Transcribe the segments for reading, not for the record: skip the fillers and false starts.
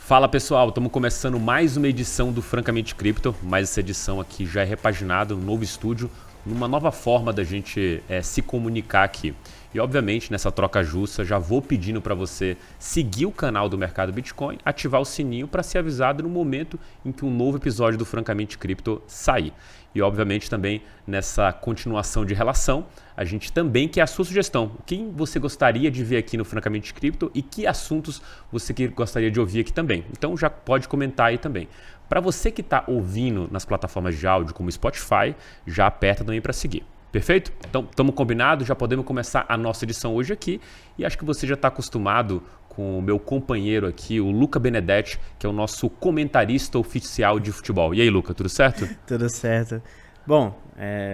Fala pessoal, estamos começando mais uma edição do Francamente Cripto, mas essa edição aqui já é repaginada, um novo estúdio, numa nova forma da gente se comunicar aqui. E obviamente nessa troca justa já vou pedindo para você seguir o canal do Mercado Bitcoin, ativar o sininho para ser avisado no momento em que um novo episódio do Francamente Cripto sair. E obviamente também nessa continuação de relação, a gente também quer a sua sugestão. Quem você gostaria de ver aqui no Francamente Cripto e que assuntos você gostaria de ouvir aqui também. Então já pode comentar aí também. Para você que está ouvindo nas plataformas de áudio como Spotify, já aperta também para seguir. Perfeito? Então, estamos combinados, já podemos começar a nossa edição hoje aqui. E acho que você já está acostumado com o meu companheiro aqui, o Luca Benedetti, que é o nosso comentarista oficial de futebol. E aí, Luca, tudo certo? Tudo certo. Bom,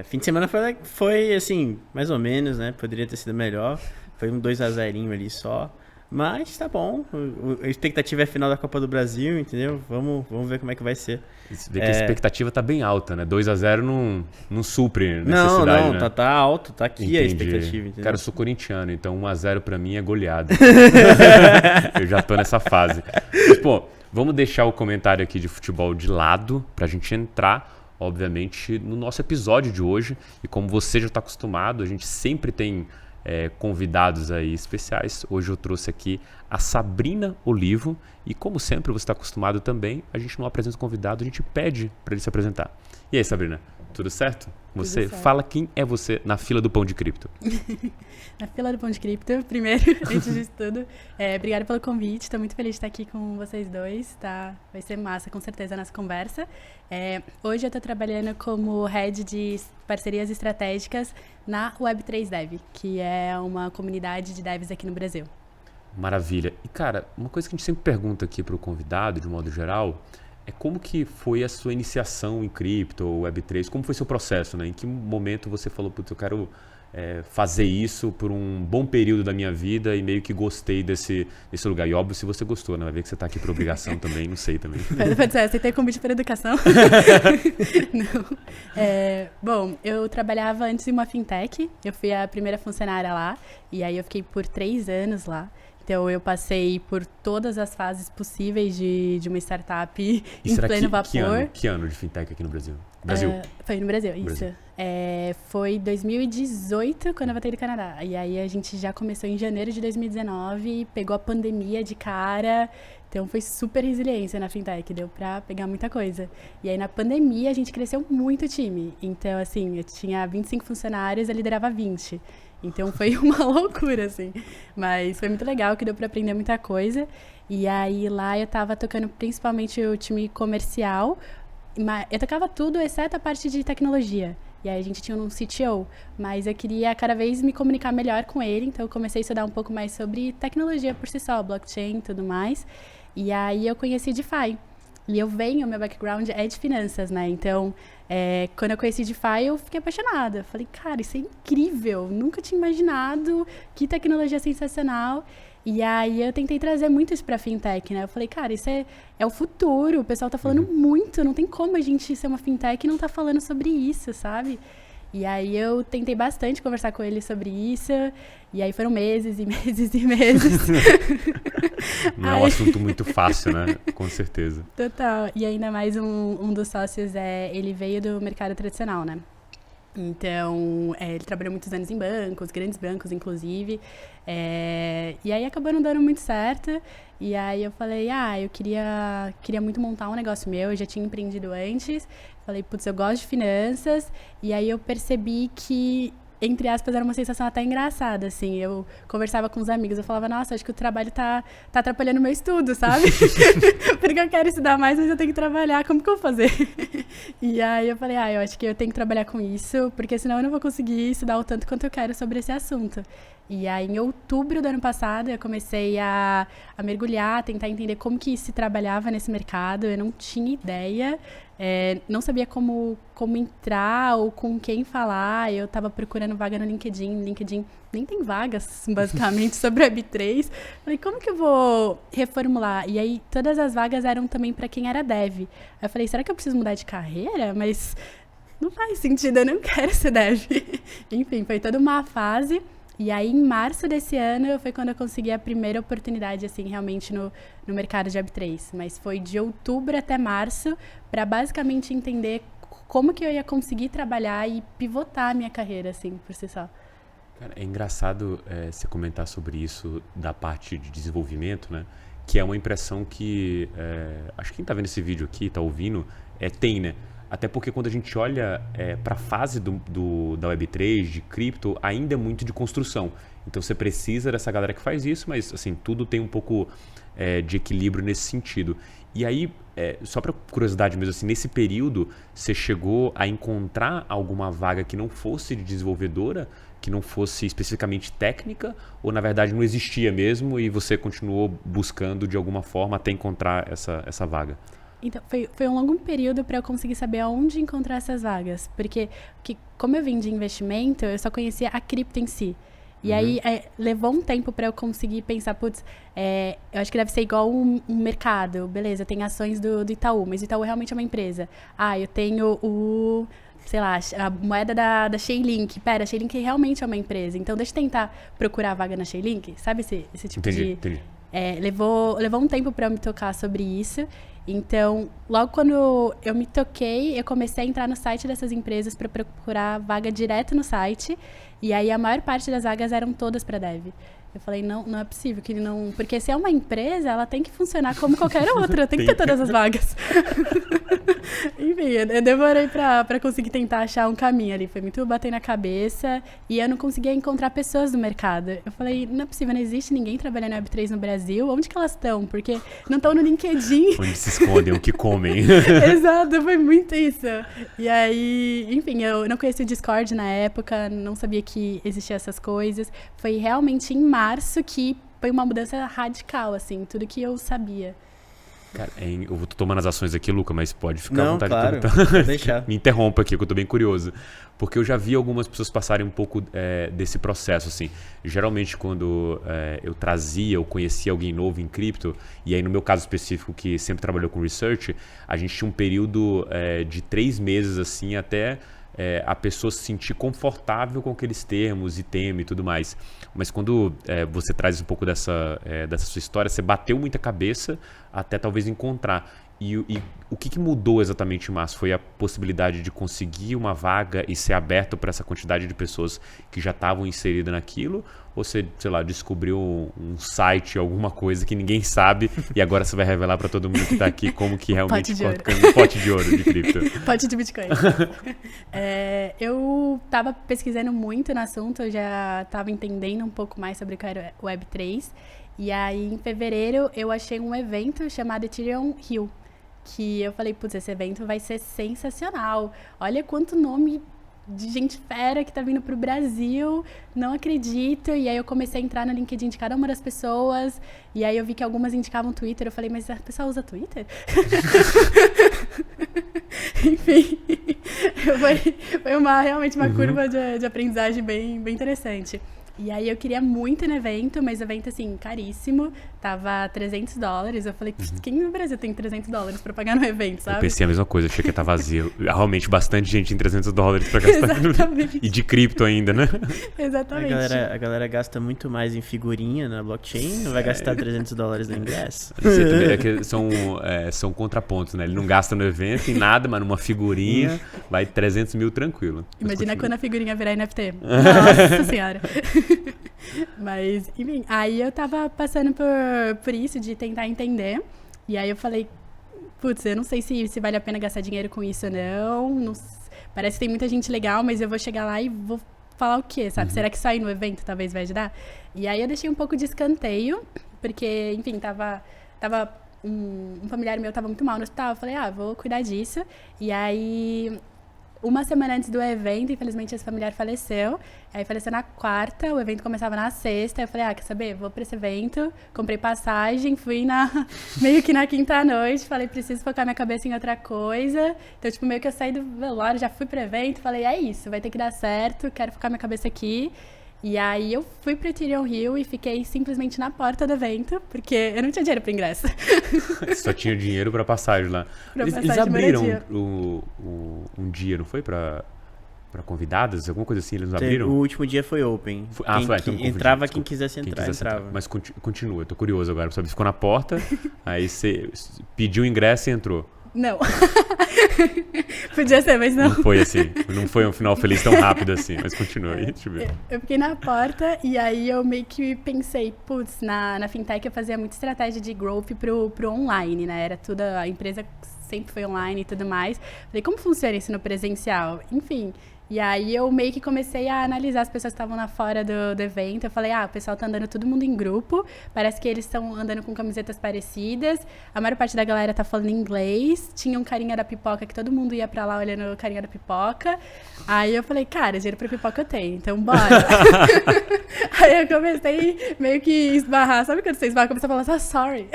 fim de semana foi assim, mais ou menos, né? Poderia ter sido melhor. Foi um 2-0 ali só. Mas tá bom. A expectativa é a final da Copa do Brasil, entendeu? Vamos ver como é que vai ser. Você vê que a expectativa tá bem alta, né? 2-0 não supre necessidade, não, né? Tá alto, tá aqui. Entendi. A expectativa, entendeu? Cara, eu sou corintiano, então 1-0 pra mim é goleada. Eu já tô nessa fase. Mas, pô, vamos deixar o comentário aqui de futebol de lado pra gente entrar, obviamente, no nosso episódio de hoje. E como você já tá acostumado, a gente sempre tem convidados aí especiais. Hoje eu trouxe aqui a Sabrina Olivo e como sempre você está acostumado também, a gente não apresenta o convidado, a gente pede para ele se apresentar. E aí, Sabrina, tudo certo? Você Tudo certo. Fala quem é você na fila do Pão de Cripto. Na fila do Pão de Cripto, primeiro, antes de tudo, obrigada pelo convite, estou muito feliz de estar aqui com vocês dois, tá? Vai ser massa, com certeza, a nossa conversa. Hoje eu estou trabalhando como Head de Parcerias Estratégicas na Web3 Dev, que é uma comunidade de devs aqui no Brasil. Maravilha. E, cara, uma coisa que a gente sempre pergunta aqui para o convidado, de modo geral, é como que foi a sua iniciação em cripto ou Web3? Como foi seu processo, né? Em que momento você falou, putz, eu quero fazer isso por um bom período da minha vida e meio que gostei desse lugar. E óbvio, se você gostou, né? Vai ver que você está aqui por obrigação também, não sei também. Pode ser, aceitei convite para educação. Não. Bom, eu trabalhava antes em uma fintech, eu fui a primeira funcionária lá, e aí eu fiquei por 3 anos lá. Então, eu passei por todas as fases possíveis de uma startup em pleno vapor. Que ano de fintech aqui no Brasil? Foi no Brasil, isso. Foi 2018, quando eu voltei do Canadá. E aí, a gente já começou em janeiro de 2019, pegou a pandemia de cara. Então, foi super resiliência na fintech, deu pra pegar muita coisa. E aí, na pandemia, a gente cresceu muito o time. Então, assim, eu tinha 25 funcionários, eu liderava 20. Então, foi uma loucura, assim. Mas foi muito legal, que deu pra aprender muita coisa. E aí, lá eu tava tocando principalmente o time comercial. Eu tocava tudo, exceto a parte de tecnologia. E aí, a gente tinha um CTO. Mas eu queria cada vez me comunicar melhor com ele. Então, eu comecei a estudar um pouco mais sobre tecnologia por si só, blockchain e tudo mais. E aí, eu conheci DeFi. E meu background é de finanças, né? Então, quando eu conheci DeFi, eu fiquei apaixonada. Falei, cara, isso é incrível. Nunca tinha imaginado, que tecnologia sensacional. E aí, eu tentei trazer muito isso pra fintech, né? Eu falei, cara, isso é o futuro. O pessoal tá falando muito. Não tem como a gente ser uma fintech e não tá falando sobre isso, sabe? E aí, eu tentei bastante conversar com ele sobre isso. E aí, foram meses e meses e meses. Não é um assunto muito fácil, né? Com certeza. Total. E ainda mais um dos sócios, ele veio do mercado tradicional, né? Então, ele trabalhou muitos anos em bancos, grandes bancos, inclusive. E aí, acabou não dando muito certo. E aí, eu falei, eu queria muito montar um negócio meu. Eu já tinha empreendido antes. Falei, putz, eu gosto de finanças. E aí, eu percebi que, entre aspas, era uma sensação até engraçada, assim. Eu conversava com os amigos, eu falava, nossa, acho que o trabalho tá atrapalhando o meu estudo, sabe? Porque eu quero estudar mais, mas eu tenho que trabalhar, como que eu vou fazer? E aí eu falei, eu acho que eu tenho que trabalhar com isso, porque senão eu não vou conseguir estudar o tanto quanto eu quero sobre esse assunto. E aí, em outubro do ano passado, eu comecei a mergulhar, a tentar entender como que se trabalhava nesse mercado. Eu não tinha ideia, não sabia como entrar ou com quem falar. Eu estava procurando vaga no LinkedIn. LinkedIn nem tem vagas, basicamente, sobre Web3. Falei, como que eu vou reformular? E aí, todas as vagas eram também para quem era dev. Aí eu falei, será que eu preciso mudar de carreira? Mas não faz sentido, eu não quero ser dev. Enfim, foi toda uma fase. E aí, em março desse ano, foi quando eu consegui a primeira oportunidade, assim, realmente no mercado de Web3. Mas foi de outubro até março, para basicamente entender como que eu ia conseguir trabalhar e pivotar a minha carreira, assim, por si só. Cara, é engraçado você comentar sobre isso da parte de desenvolvimento, né? Que é uma impressão que, acho que quem tá vendo esse vídeo aqui, tá ouvindo, tem, né? Até porque quando a gente olha para a fase da Web3, de cripto, ainda é muito de construção. Então você precisa dessa galera que faz isso, mas assim, tudo tem um pouco de equilíbrio nesse sentido. E aí, só para curiosidade mesmo, assim, nesse período, você chegou a encontrar alguma vaga que não fosse de desenvolvedora, que não fosse especificamente técnica, ou na verdade não existia mesmo e você continuou buscando de alguma forma até encontrar essa vaga? Então, foi um longo período para eu conseguir saber aonde encontrar essas vagas. Porque, como eu vim de investimento, eu só conhecia a cripto em si. E aí, levou um tempo para eu conseguir pensar, putz, eu acho que deve ser igual um mercado. Beleza, tem ações do Itaú, mas o Itaú realmente é uma empresa. Eu tenho sei lá, a moeda da Chainlink. Pera, a Chainlink realmente é uma empresa. Então, deixa eu tentar procurar a vaga na Chainlink. Sabe esse tipo Entendi. Levou um tempo para eu me tocar sobre isso. Então, logo quando eu me toquei, eu comecei a entrar no site dessas empresas para procurar vaga direto no site. E aí, a maior parte das vagas eram todas para dev. Eu falei, não é possível que ele não... Porque se é uma empresa, ela tem que funcionar como qualquer outra. Tem que ter todas as vagas. Enfim, eu demorei pra conseguir tentar achar um caminho ali. Foi muito bater na cabeça. E eu não conseguia encontrar pessoas no mercado. Eu falei, não é possível, não existe ninguém trabalhando em Web3 no Brasil. Onde que elas estão? Porque não estão no LinkedIn. Onde se escondem, o que comem. Exato, foi muito isso. E aí, enfim, eu não conhecia o Discord na época. Não sabia que existiam essas coisas. Foi realmente em março que foi uma mudança radical, assim, tudo que eu sabia. Cara, eu tô tomando as ações aqui, Luca, mas pode ficar à vontade claro, de perguntar. pode deixar. Me interrompa aqui, que eu tô bem curioso. Porque eu já vi algumas pessoas passarem um pouco desse processo, assim. Geralmente, quando eu trazia ou conhecia alguém novo em cripto, e aí no meu caso específico, que sempre trabalhou com research, a gente tinha um período de 3 meses, assim, até... a pessoa se sentir confortável com aqueles termos e tema e tudo mais. Mas quando você traz um pouco dessa sua história, você bateu muita cabeça até talvez encontrar. E o que mudou exatamente, Márcio? Foi a possibilidade de conseguir uma vaga e ser aberto para essa quantidade de pessoas que já estavam inseridas naquilo? Ou você, sei lá, descobriu um site, alguma coisa que ninguém sabe e agora você vai revelar para todo mundo que está aqui como que realmente... Um pote de ouro de cripto. Pote de Bitcoin. Eu estava pesquisando muito no assunto, eu já estava entendendo um pouco mais sobre o que era o Web3. E aí, em fevereiro, eu achei um evento chamado Ethereum Rio. Que eu falei, putz, esse evento vai ser sensacional. Olha quanto nome de gente fera que tá vindo pro Brasil, não acredito. E aí eu comecei a entrar no LinkedIn de cada uma das pessoas. E aí eu vi que algumas indicavam Twitter. Eu falei, mas a pessoa usa Twitter? Enfim, foi realmente uma curva de aprendizagem bem interessante. E aí eu queria muito ir no evento, mas o evento, assim, caríssimo. Tava $300. Eu falei, quem no Brasil tem $300 pra pagar no evento, sabe? Eu pensei a mesma coisa, achei que tá vazio. Realmente, bastante gente em $300 pra gastar. Exatamente. E de cripto ainda, né? Exatamente. A galera gasta muito mais em figurinha na blockchain, não vai gastar $300 no ingresso. Você também, que são contrapontos, né? Ele não gasta no evento em nada, mas numa figurinha vai 300 mil tranquilo. Imagina quando a figurinha virar NFT. Nossa senhora. Mas, enfim, aí eu tava passando por isso, de tentar entender. E aí eu falei, putz, eu não sei se vale a pena gastar dinheiro com isso ou não. Parece que tem muita gente legal, mas eu vou chegar lá e vou falar o quê, sabe? Será que só ir no evento talvez vai ajudar? E aí eu deixei um pouco de escanteio, porque, enfim, tava um familiar meu tava muito mal no hospital. Eu falei, vou cuidar disso. E aí... Uma semana antes do evento, infelizmente, esse familiar faleceu. Aí faleceu na quarta, o evento começava na sexta. Eu falei, quer saber? Vou pra esse evento. Comprei passagem, fui meio que na quinta noite. Falei, preciso focar minha cabeça em outra coisa. Então, tipo, meio que eu saí do velório, já fui pro evento. Falei, é isso, vai ter que dar certo. Quero focar minha cabeça aqui. E aí eu fui pro Ethereum Rio e fiquei simplesmente na porta do evento, porque eu não tinha dinheiro para ingresso. Só tinha dinheiro para passagem lá. Eles abriram um dia, não foi? Pra convidadas, alguma coisa assim, eles não O abriram? último dia foi open. Foi, então me confundi, Entrava desculpa. quem quisesse entrar, entrava. Mas continua, eu tô curioso agora, sabe? Ficou na porta, aí você pediu o ingresso e entrou. Não. Podia ser, mas não. Não foi assim, não foi um final feliz tão rápido assim, mas continua aí, deixa eu ver. Eu fiquei na porta e aí eu meio que pensei, putz, na fintech eu fazia muita estratégia de growth pro online, né? Era tudo, a empresa sempre foi online e tudo mais. Falei, como funciona isso no presencial? Enfim, e aí eu meio que comecei a analisar as pessoas que estavam lá fora do evento. Eu falei, o pessoal tá andando todo mundo em grupo, parece que eles estão andando com camisetas parecidas, a maior parte da galera tá falando inglês, tinha um carinha da pipoca que todo mundo ia pra lá olhando o carinha da pipoca. Aí eu falei, cara, dinheiro pra pipoca eu tenho, então bora. Aí eu comecei meio que esbarrar, sabe quando você esbarra, comecei a falar, sorry.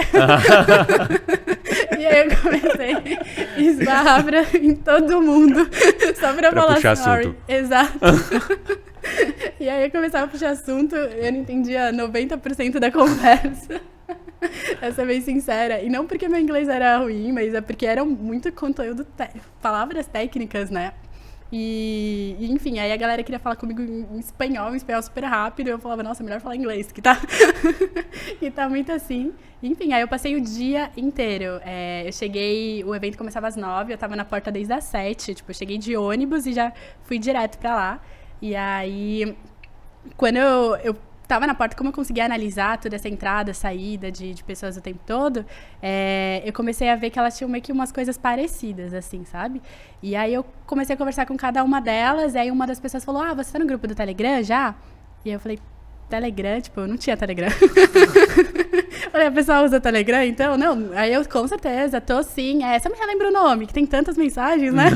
E aí eu comecei a esbarrar em todo mundo, só pra falar puxar sorry. assunto. Exato. E aí eu começava a puxar assunto, eu não entendia 90% da conversa. Pra ser bem sincera. E não porque meu inglês era ruim, mas é porque era muito conteúdo, palavras técnicas, né? E enfim, aí a galera queria falar comigo em espanhol super rápido. E eu falava, nossa, melhor falar inglês, que tá, que tá muito assim. Enfim, aí eu passei o dia inteiro. Eu cheguei, o evento começava às 9, eu tava na porta desde as 7. Tipo, eu cheguei de ônibus e já fui direto pra lá. E aí, quando eu tava na porta, como eu conseguia analisar toda essa entrada, saída de pessoas o tempo todo, eu comecei a ver que elas tinham meio que umas coisas parecidas, assim, sabe? E aí eu comecei a conversar com cada uma delas, e aí uma das pessoas falou, você tá no grupo do Telegram já? E eu falei, Telegram? Tipo, eu não tinha Telegram. Falei, a pessoa usa Telegram, então? Não, aí eu, com certeza, tô sim. Só me relembra o nome, que tem tantas mensagens, né?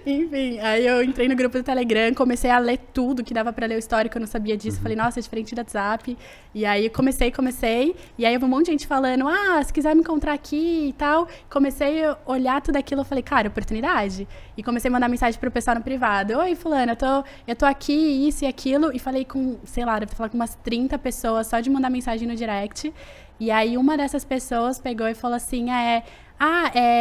Enfim, aí eu entrei no grupo do Telegram, comecei a ler tudo que dava pra ler o histórico, eu não sabia disso. Falei, nossa, é diferente do WhatsApp. E aí comecei. E aí eu vi um monte de gente falando, se quiser me encontrar aqui e tal. Comecei a olhar tudo aquilo, eu falei, cara, oportunidade. E comecei a mandar mensagem pro pessoal no privado. Oi, fulano, eu tô aqui, isso e aquilo. E falei com, sei lá, deve falar com umas 30 pessoas só de mandar mensagem no direct. E aí uma dessas pessoas pegou e falou assim,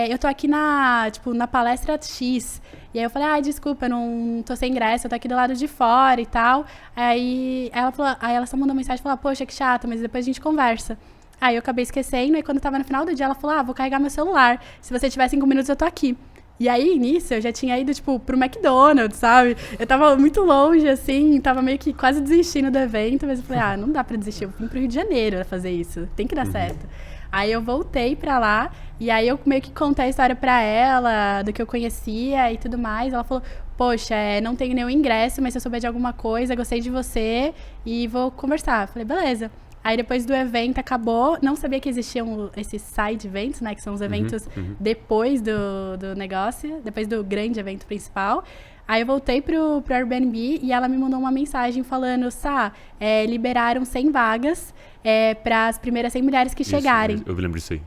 eu tô aqui na palestra X. E aí eu falei, desculpa, eu não tô sem ingresso, eu tô aqui do lado de fora e tal. Aí ela só mandou mensagem e falou, poxa, que chato, mas depois a gente conversa. Aí eu acabei esquecendo, e quando tava no final do dia, ela falou, vou carregar meu celular. Se você tiver 5 minutos, eu tô aqui. E aí, nisso, eu já tinha ido, pro McDonald's, sabe? Eu tava muito longe, assim, tava meio que quase desistindo do evento, mas eu falei, não dá pra desistir, eu vim pro Rio de Janeiro pra fazer isso, tem que dar certo. Aí eu voltei pra lá, e aí eu meio que contei a história pra ela, do que eu conhecia e tudo mais. Ela falou, poxa, não tenho nenhum ingresso, mas se eu souber de alguma coisa, gostei de você e vou conversar. Falei, beleza. Aí depois do evento acabou, não sabia que existiam esses side events, né? Que são os eventos depois do negócio, depois do grande evento principal. Aí eu voltei pro Airbnb e ela me mandou uma mensagem falando, liberaram 100 vagas para as primeiras 100 mulheres que chegarem. Eu lembro disso aí.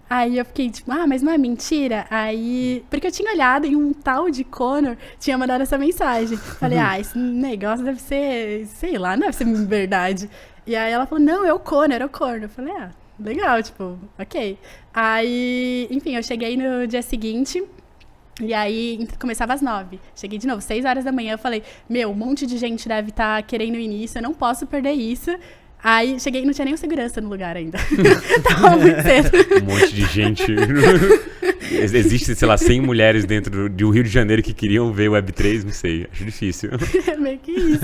Aí eu fiquei tipo, mas não é mentira? Aí, porque eu tinha olhado e um tal de Conor tinha mandado essa mensagem. Falei, esse negócio deve ser, sei lá, não deve ser verdade. E aí ela falou, não, é o Conor. Eu falei, legal, ok. Aí, enfim, eu cheguei no dia seguinte, e aí começava às 9. Cheguei de novo, 6 horas da manhã, eu falei, um monte de gente deve estar querendo o início, eu não posso perder isso. Aí cheguei e não tinha nem segurança no lugar ainda. Tava muito cedo. Um monte de gente. Existe, sei lá, 100 mulheres dentro do Rio de Janeiro que queriam ver o Web3, não sei, acho difícil. Meio que isso.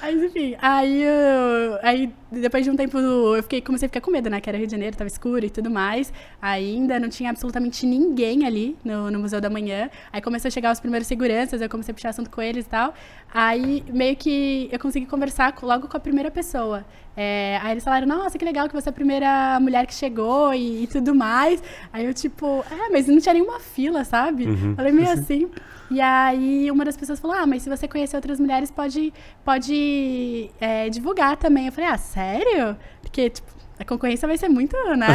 Mas enfim, aí depois de um tempo eu comecei a ficar com medo, né? Que era Rio de Janeiro, tava escuro e tudo mais. Ainda não tinha absolutamente ninguém ali no Museu da Manhã. Aí começou a chegar os primeiros seguranças, eu comecei a puxar assunto com eles e tal. Aí meio que eu consegui conversar logo com a primeira pessoa. Aí eles falaram, nossa, que legal que você é a primeira mulher que chegou e tudo mais. Aí eu mas não tinha nenhuma fila, sabe? Falei meio assim. E aí uma das pessoas falou, mas se você conhecer outras mulheres, pode divulgar também. Eu falei, sério? Porque, a concorrência vai ser muito, né?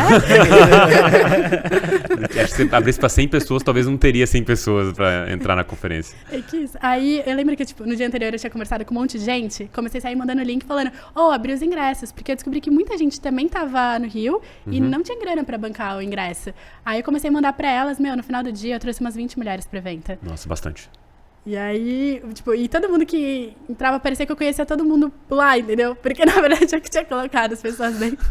Acho que se abrisse pra 100 pessoas, talvez não teria 100 pessoas pra entrar na conferência. Que isso. Aí eu lembro que, no dia anterior eu tinha conversado com um monte de gente, comecei a sair mandando link falando, abri os ingressos, porque eu descobri que muita gente também tava no Rio e não tinha grana pra bancar o ingresso. Aí eu comecei a mandar pra elas, no final do dia eu trouxe umas 20 mulheres pro evento. Nossa, bastante. E aí, tipo, e todo mundo que entrava, parecia que eu conhecia todo mundo lá, entendeu? Porque, na verdade, eu que tinha colocado as pessoas dentro.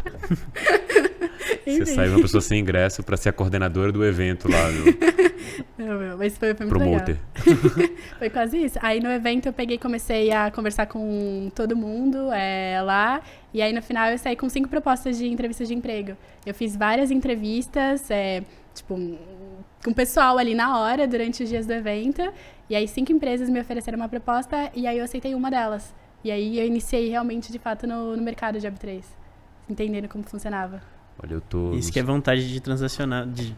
Você saiu uma pessoa sem ingresso pra ser a coordenadora do evento lá, Não, mas foi muito promoter. legal. Foi quase isso. Aí no evento eu peguei e comecei a conversar com todo mundo lá. E aí no final eu saí com 5 propostas de entrevistas de emprego. Eu fiz várias entrevistas, tipo, com o pessoal ali na hora, durante os dias do evento. E aí 5 empresas me ofereceram uma proposta e aí eu aceitei uma delas. E aí eu iniciei realmente, de fato, no mercado de Web3, entendendo como funcionava. Olha, eu tô... Isso que é vontade de transacionar, de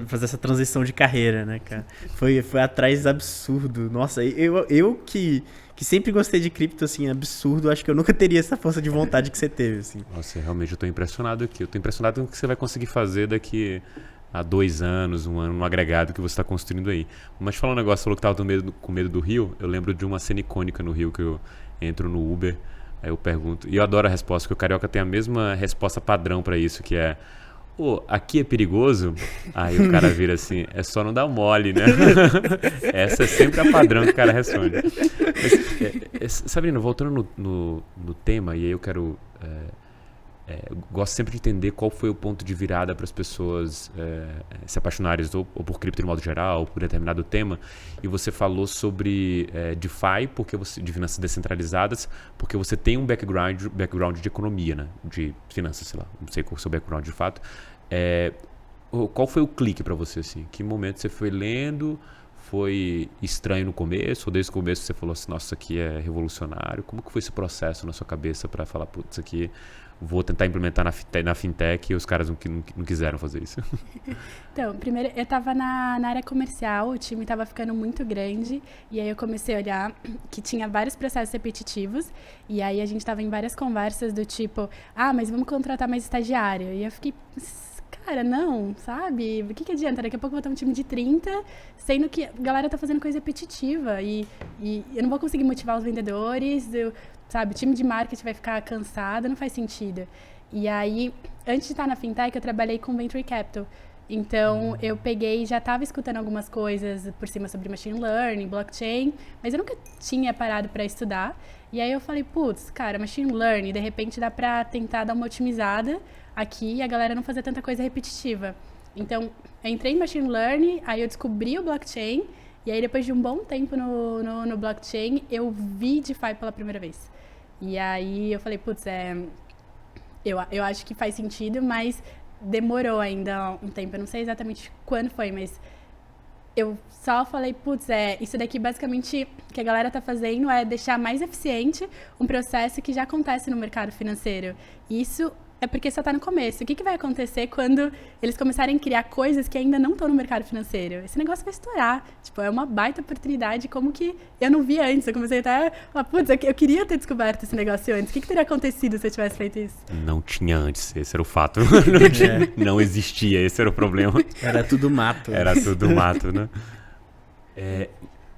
fazer essa transição de carreira, né, cara? Foi atrás absurdo. Nossa, eu que sempre gostei de cripto, assim, absurdo, acho que eu nunca teria essa força de vontade que você teve, assim. Nossa, realmente eu tô impressionado aqui. Eu tô impressionado com o que você vai conseguir fazer daqui a 2 anos, 1 ano, no agregado que você tá construindo aí. Mas te falar um negócio, você falou que tava com medo do Rio. Eu lembro de uma cena icônica no Rio que eu entro no Uber. Aí eu pergunto, e eu adoro a resposta, porque o carioca tem a mesma resposta padrão pra isso, que é: aqui é perigoso? Aí o cara vira assim, é só não dar mole, né? Essa é sempre a padrão que o cara responde. Mas, Sabrina, voltando no tema, e aí eu quero... eu gosto sempre de entender qual foi o ponto de virada para as pessoas se apaixonarem ou por cripto de modo geral, ou por determinado tema. E você falou sobre DeFi, de finanças descentralizadas, porque você tem um background de economia, né? De finanças, sei lá, não sei qual é o seu background de fato. Qual foi o clique para você, assim? Que momento você foi lendo? Foi estranho no começo? Ou desde o começo você falou assim, nossa, isso aqui é revolucionário? Como que foi esse processo na sua cabeça para falar, putz, isso aqui... vou tentar implementar na fintech, e os caras não quiseram fazer isso? Então, primeiro eu estava na área comercial, o time estava ficando muito grande, e aí eu comecei a olhar que tinha vários processos repetitivos, e aí a gente estava em várias conversas do tipo, mas vamos contratar mais estagiário. E eu fiquei, cara, não, sabe? O que adianta? Daqui a pouco eu vou ter um time de 30, sendo que a galera tá fazendo coisa repetitiva, e eu não vou conseguir motivar os vendedores, sabe, o time de marketing vai ficar cansado, não faz sentido. E aí, antes de estar na fintech, eu trabalhei com Venture Capital. Então, eu peguei, já estava escutando algumas coisas por cima sobre machine learning, blockchain, mas eu nunca tinha parado para estudar. E aí eu falei, putz, cara, machine learning, de repente dá para tentar dar uma otimizada aqui e a galera não fazer tanta coisa repetitiva. Então, eu entrei em machine learning, aí eu descobri o blockchain, e aí depois de um bom tempo no blockchain, eu vi DeFi pela primeira vez. E aí eu falei, putz, eu acho que faz sentido, mas demorou ainda um tempo. Eu não sei exatamente quando foi, mas eu só falei, putz, isso daqui basicamente que a galera tá fazendo é deixar mais eficiente um processo que já acontece no mercado financeiro. E isso é porque só tá no começo. O que vai acontecer quando eles começarem a criar coisas que ainda não estão no mercado financeiro? Esse negócio vai estourar. Tipo, é uma baita oportunidade, como que eu não vi antes. Eu comecei até a falar, putz, eu queria ter descoberto esse negócio antes. O que teria acontecido se eu tivesse feito isso? Não tinha antes, esse era o fato. Não existia, esse era o problema. Era tudo mato. Era tudo mato, né?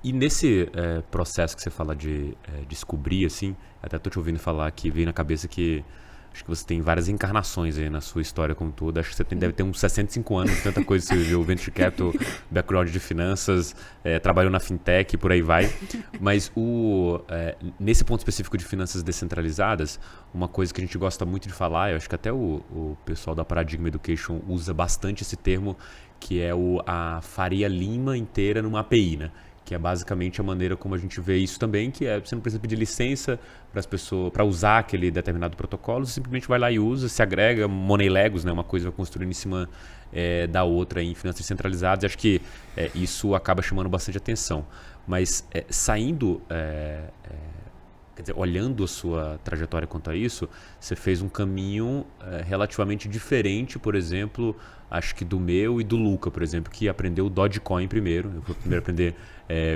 E nesse processo que você fala de descobrir, assim, até tô te ouvindo falar que veio na cabeça que acho que você tem várias encarnações aí na sua história como toda. Acho que você deve ter uns 65 anos de tanta coisa que você viveu. Venture Capital, background de finanças, trabalhou na fintech, por aí vai. Mas nesse ponto específico de finanças descentralizadas, uma coisa que a gente gosta muito de falar, eu acho que até o pessoal da Paradigm Education usa bastante esse termo, que é a Faria Lima inteira numa API, né? Que é basicamente a maneira como a gente vê isso também, que você não precisa pedir licença para as pessoas para usar aquele determinado protocolo, você simplesmente vai lá e usa, se agrega, Money Legos, né, uma coisa vai construindo em cima da outra em finanças centralizadas. Acho que isso acaba chamando bastante atenção. Mas saindo, quer dizer, olhando a sua trajetória quanto a isso, você fez um caminho relativamente diferente, por exemplo, acho que do meu e do Luca, por exemplo, que aprendeu o Dogecoin primeiro. Eu fui primeiro aprender,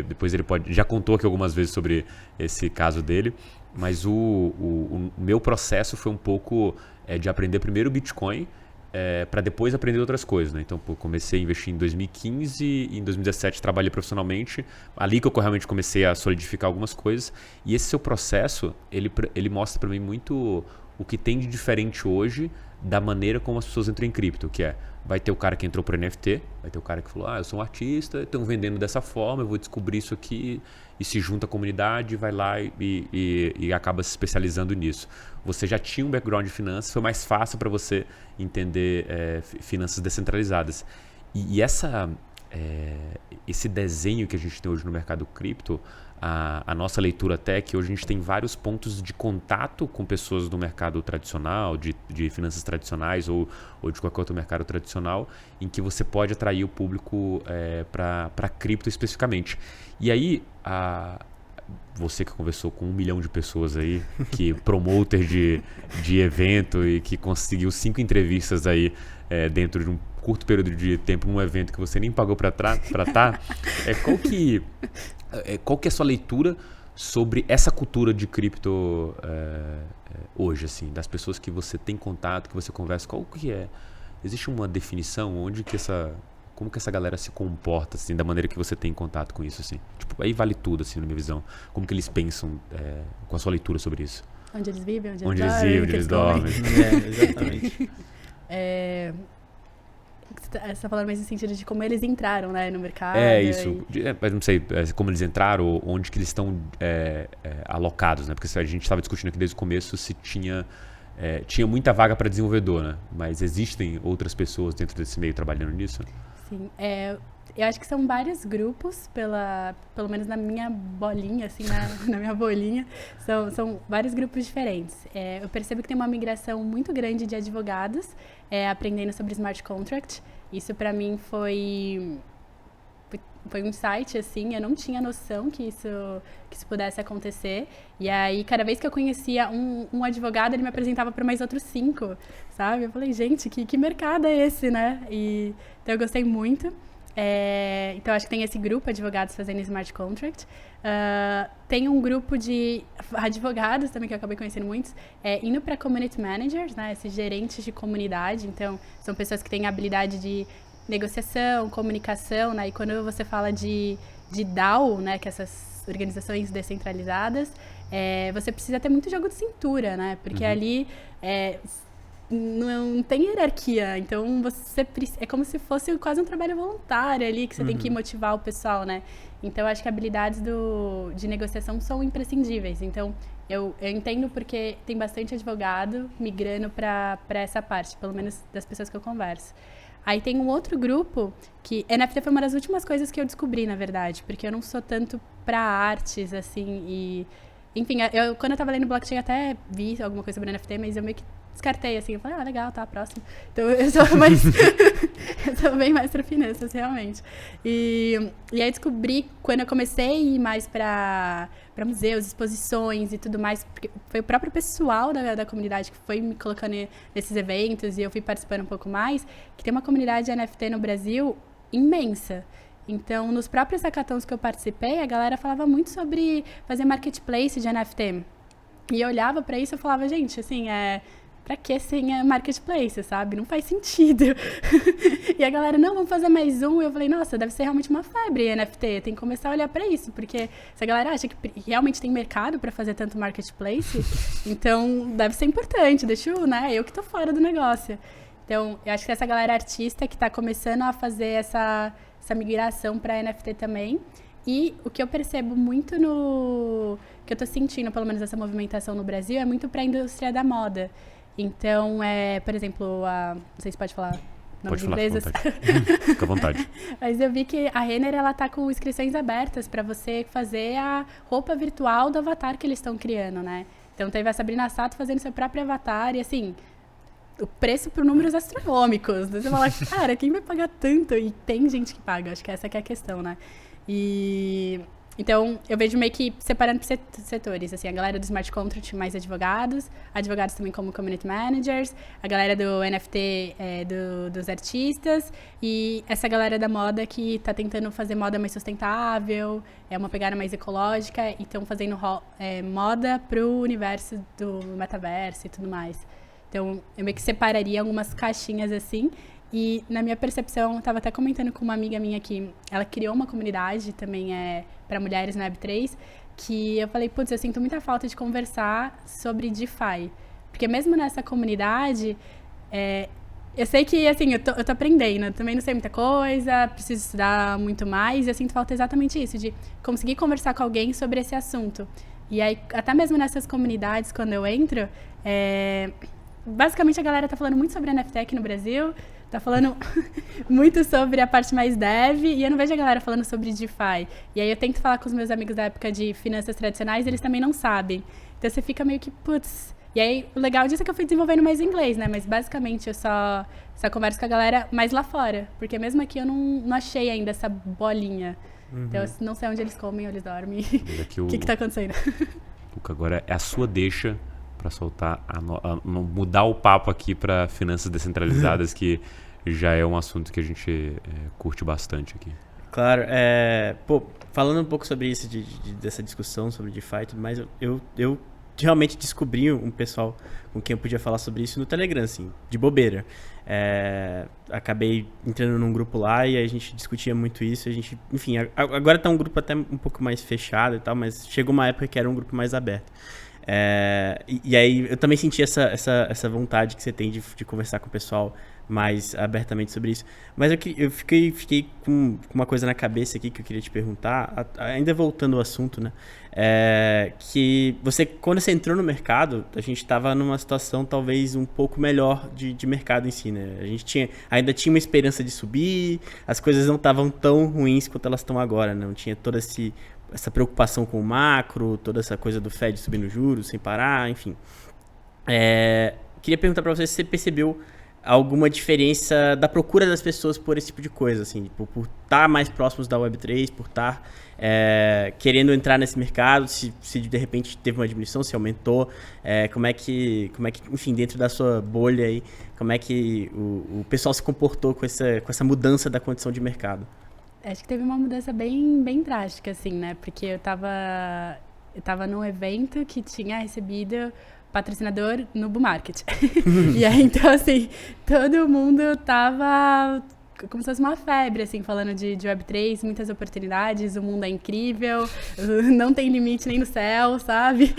depois ele já contou aqui algumas vezes sobre esse caso dele, mas o meu processo foi um pouco de aprender primeiro o Bitcoin, para depois aprender outras coisas, né? Então, comecei a investir em 2015 e em 2017 trabalhei profissionalmente. Ali que eu realmente comecei a solidificar algumas coisas. E esse seu processo, ele mostra para mim muito o que tem de diferente hoje da maneira como as pessoas entram em cripto, que é, vai ter o cara que entrou por NFT, vai ter o cara que falou, eu sou um artista, estão vendendo dessa forma, eu vou descobrir isso aqui, e se junta à comunidade, vai lá e acaba se especializando nisso. Você já tinha um background de finanças, foi mais fácil para você entender finanças descentralizadas. E esse desenho que a gente tem hoje no mercado cripto, a nossa leitura até que hoje a gente tem vários pontos de contato com pessoas do mercado tradicional, de finanças tradicionais ou de qualquer outro mercado tradicional, em que você pode atrair o público para cripto especificamente. E aí, você que conversou com 1 milhão de pessoas aí, que promoter de evento e que conseguiu 5 entrevistas aí dentro de um curto período de tempo num evento que você nem pagou para estar, qual que é a sua leitura sobre essa cultura de cripto hoje, assim, das pessoas que você tem contato, que você conversa, qual que é? Existe uma definição como que essa galera se comporta, assim, da maneira que você tem contato com isso, assim? Tipo, aí vale tudo, assim, na minha visão. Como que eles pensam com a sua leitura sobre isso? Onde eles vivem, onde eles dormem. Exatamente. Você está falando mais no sentido de como eles entraram, né, no mercado. Isso. Mas não sei como eles entraram ou onde que eles estão alocados, né? Porque a gente estava discutindo aqui desde o começo se tinha muita vaga para desenvolvedor, né? Mas existem outras pessoas dentro desse meio trabalhando nisso? Sim. Eu acho que são vários grupos, pelo menos na minha bolinha, assim, na minha bolinha, são vários grupos diferentes. Eu percebo que tem uma migração muito grande de advogados aprendendo sobre smart contract. Isso, para mim, foi um insight, assim, eu não tinha noção que isso pudesse acontecer. E aí, cada vez que eu conhecia um advogado, ele me apresentava para mais outros 5, sabe? Eu falei, gente, que mercado é esse, né? Então, eu gostei muito. Então, acho que tem esse grupo de advogados fazendo smart contract. Tem um grupo de advogados também, que eu acabei conhecendo muitos, indo para community managers, né, esses gerentes de comunidade. Então, são pessoas que têm habilidade de negociação, comunicação, né, e quando você fala de DAO, né, que essas organizações descentralizadas, você precisa ter muito jogo de cintura, né, porque ali não tem hierarquia, então é como se fosse quase um trabalho voluntário ali, que você tem que motivar o pessoal, né? Então, acho que habilidades de negociação são imprescindíveis. Então, eu entendo porque tem bastante advogado migrando para essa parte, pelo menos das pessoas que eu converso. Aí tem um outro grupo que... NFT foi uma das últimas coisas que eu descobri, na verdade, porque eu não sou tanto para artes, assim, enfim, quando eu tava lendo blockchain até vi alguma coisa sobre NFT, mas eu meio que descartei, assim, eu falei, legal, tá, próximo. Então, eu sou bem mais pra finanças, realmente. E aí descobri, quando eu comecei a ir mais pra museus, exposições e tudo mais, porque foi o próprio pessoal da comunidade que foi me colocando nesses eventos e eu fui participando um pouco mais, que tem uma comunidade de NFT no Brasil imensa. Então, nos próprios hackathons que eu participei, a galera falava muito sobre fazer marketplace de NFT. E eu olhava pra isso e falava, gente, assim, pra que sem marketplace, sabe? Não faz sentido. E a galera, não, vamos fazer mais um. E eu falei, nossa, deve ser realmente uma febre NFT. Tem que começar a olhar pra isso. Porque se a galera acha que realmente tem mercado pra fazer tanto marketplace, então deve ser importante. Deixa eu que tô fora do negócio. Então, eu acho que essa galera artista que tá começando a fazer essa migração pra NFT também. E o que eu percebo muito que eu tô sentindo, pelo menos essa movimentação no Brasil, é muito pra indústria da moda. Então, por exemplo, não sei se pode falar nomes de empresas. Fica à vontade. Mas eu vi que a Renner, ela tá com inscrições abertas para você fazer a roupa virtual do avatar que eles estão criando, né? Então, teve a Sabrina Sato fazendo seu próprio avatar e, assim, o preço por números astronômicos. Você fala, cara, quem vai pagar tanto? E tem gente que paga, acho que essa que é a questão, né? Então, eu vejo meio que separando por setores, assim, a galera do Smart Contract mais advogados também como Community Managers, a galera do NFT dos artistas e essa galera da moda que está tentando fazer moda mais sustentável, uma pegada mais ecológica e estão fazendo moda para o universo do metaverso e tudo mais. Então, eu meio que separaria algumas caixinhas assim. E na minha percepção, eu estava até comentando com uma amiga minha que ela criou uma comunidade também para mulheres na Web3, que eu falei, putz, eu sinto muita falta de conversar sobre DeFi. Porque mesmo nessa comunidade, Eu sei que, assim, eu tô aprendendo, também não sei muita coisa, preciso estudar muito mais, e eu sinto falta exatamente isso, de conseguir conversar com alguém sobre esse assunto. E aí, até mesmo nessas comunidades, quando eu entro, basicamente a galera tá falando muito sobre NFT aqui no Brasil, tá falando muito sobre a parte mais dev, e eu não vejo a galera falando sobre DeFi. E aí eu tento falar com os meus amigos da época de finanças tradicionais, eles também não sabem. Então você fica meio que, putz... E aí, o legal disso é que eu fui desenvolvendo mais inglês, né? Mas, basicamente, eu só converso com a galera mais lá fora. Porque mesmo aqui eu não achei ainda essa bolinha. Então, eu não sei onde eles comem ou eles dormem. O que tá acontecendo? Luca, agora é a sua deixa para soltar, mudar o papo aqui para finanças descentralizadas, que já é um assunto que a gente curte bastante aqui. Claro, falando um pouco sobre isso, dessa discussão sobre DeFi e tudo mais, eu realmente descobri um pessoal com quem eu podia falar sobre isso no Telegram, assim, de bobeira. Acabei entrando num grupo lá e a gente discutia muito isso. A gente, enfim, agora tá um grupo até um pouco mais fechado e tal, mas chegou uma época que era um grupo mais aberto. E aí eu também senti essa vontade que você tem de conversar com o pessoal mais abertamente sobre isso. Mas eu fiquei com uma coisa na cabeça aqui que eu queria te perguntar, ainda voltando ao assunto, né? Que quando você entrou no mercado, a gente estava numa situação talvez um pouco melhor de mercado em si, né? A gente ainda tinha uma esperança de subir, as coisas não estavam tão ruins quanto elas estão agora, né? Não tinha toda essa preocupação com o macro, toda essa coisa do Fed subindo juros sem parar, enfim. Queria perguntar para você se você percebeu alguma diferença da procura das pessoas por esse tipo de coisa, assim, por estar mais próximos da Web3, por estar querendo entrar nesse mercado, se de repente teve uma diminuição, se aumentou, como é que, enfim, dentro da sua bolha aí, como é que o pessoal se comportou com essa mudança da condição de mercado? Acho que teve uma mudança bem, bem drástica, assim, né? Porque eu tava num evento que tinha recebido patrocinador no Bull Market. E aí, então, assim, todo mundo tava como se fosse uma febre, assim, falando de Web3, muitas oportunidades, o mundo é incrível, não tem limite nem no céu, sabe?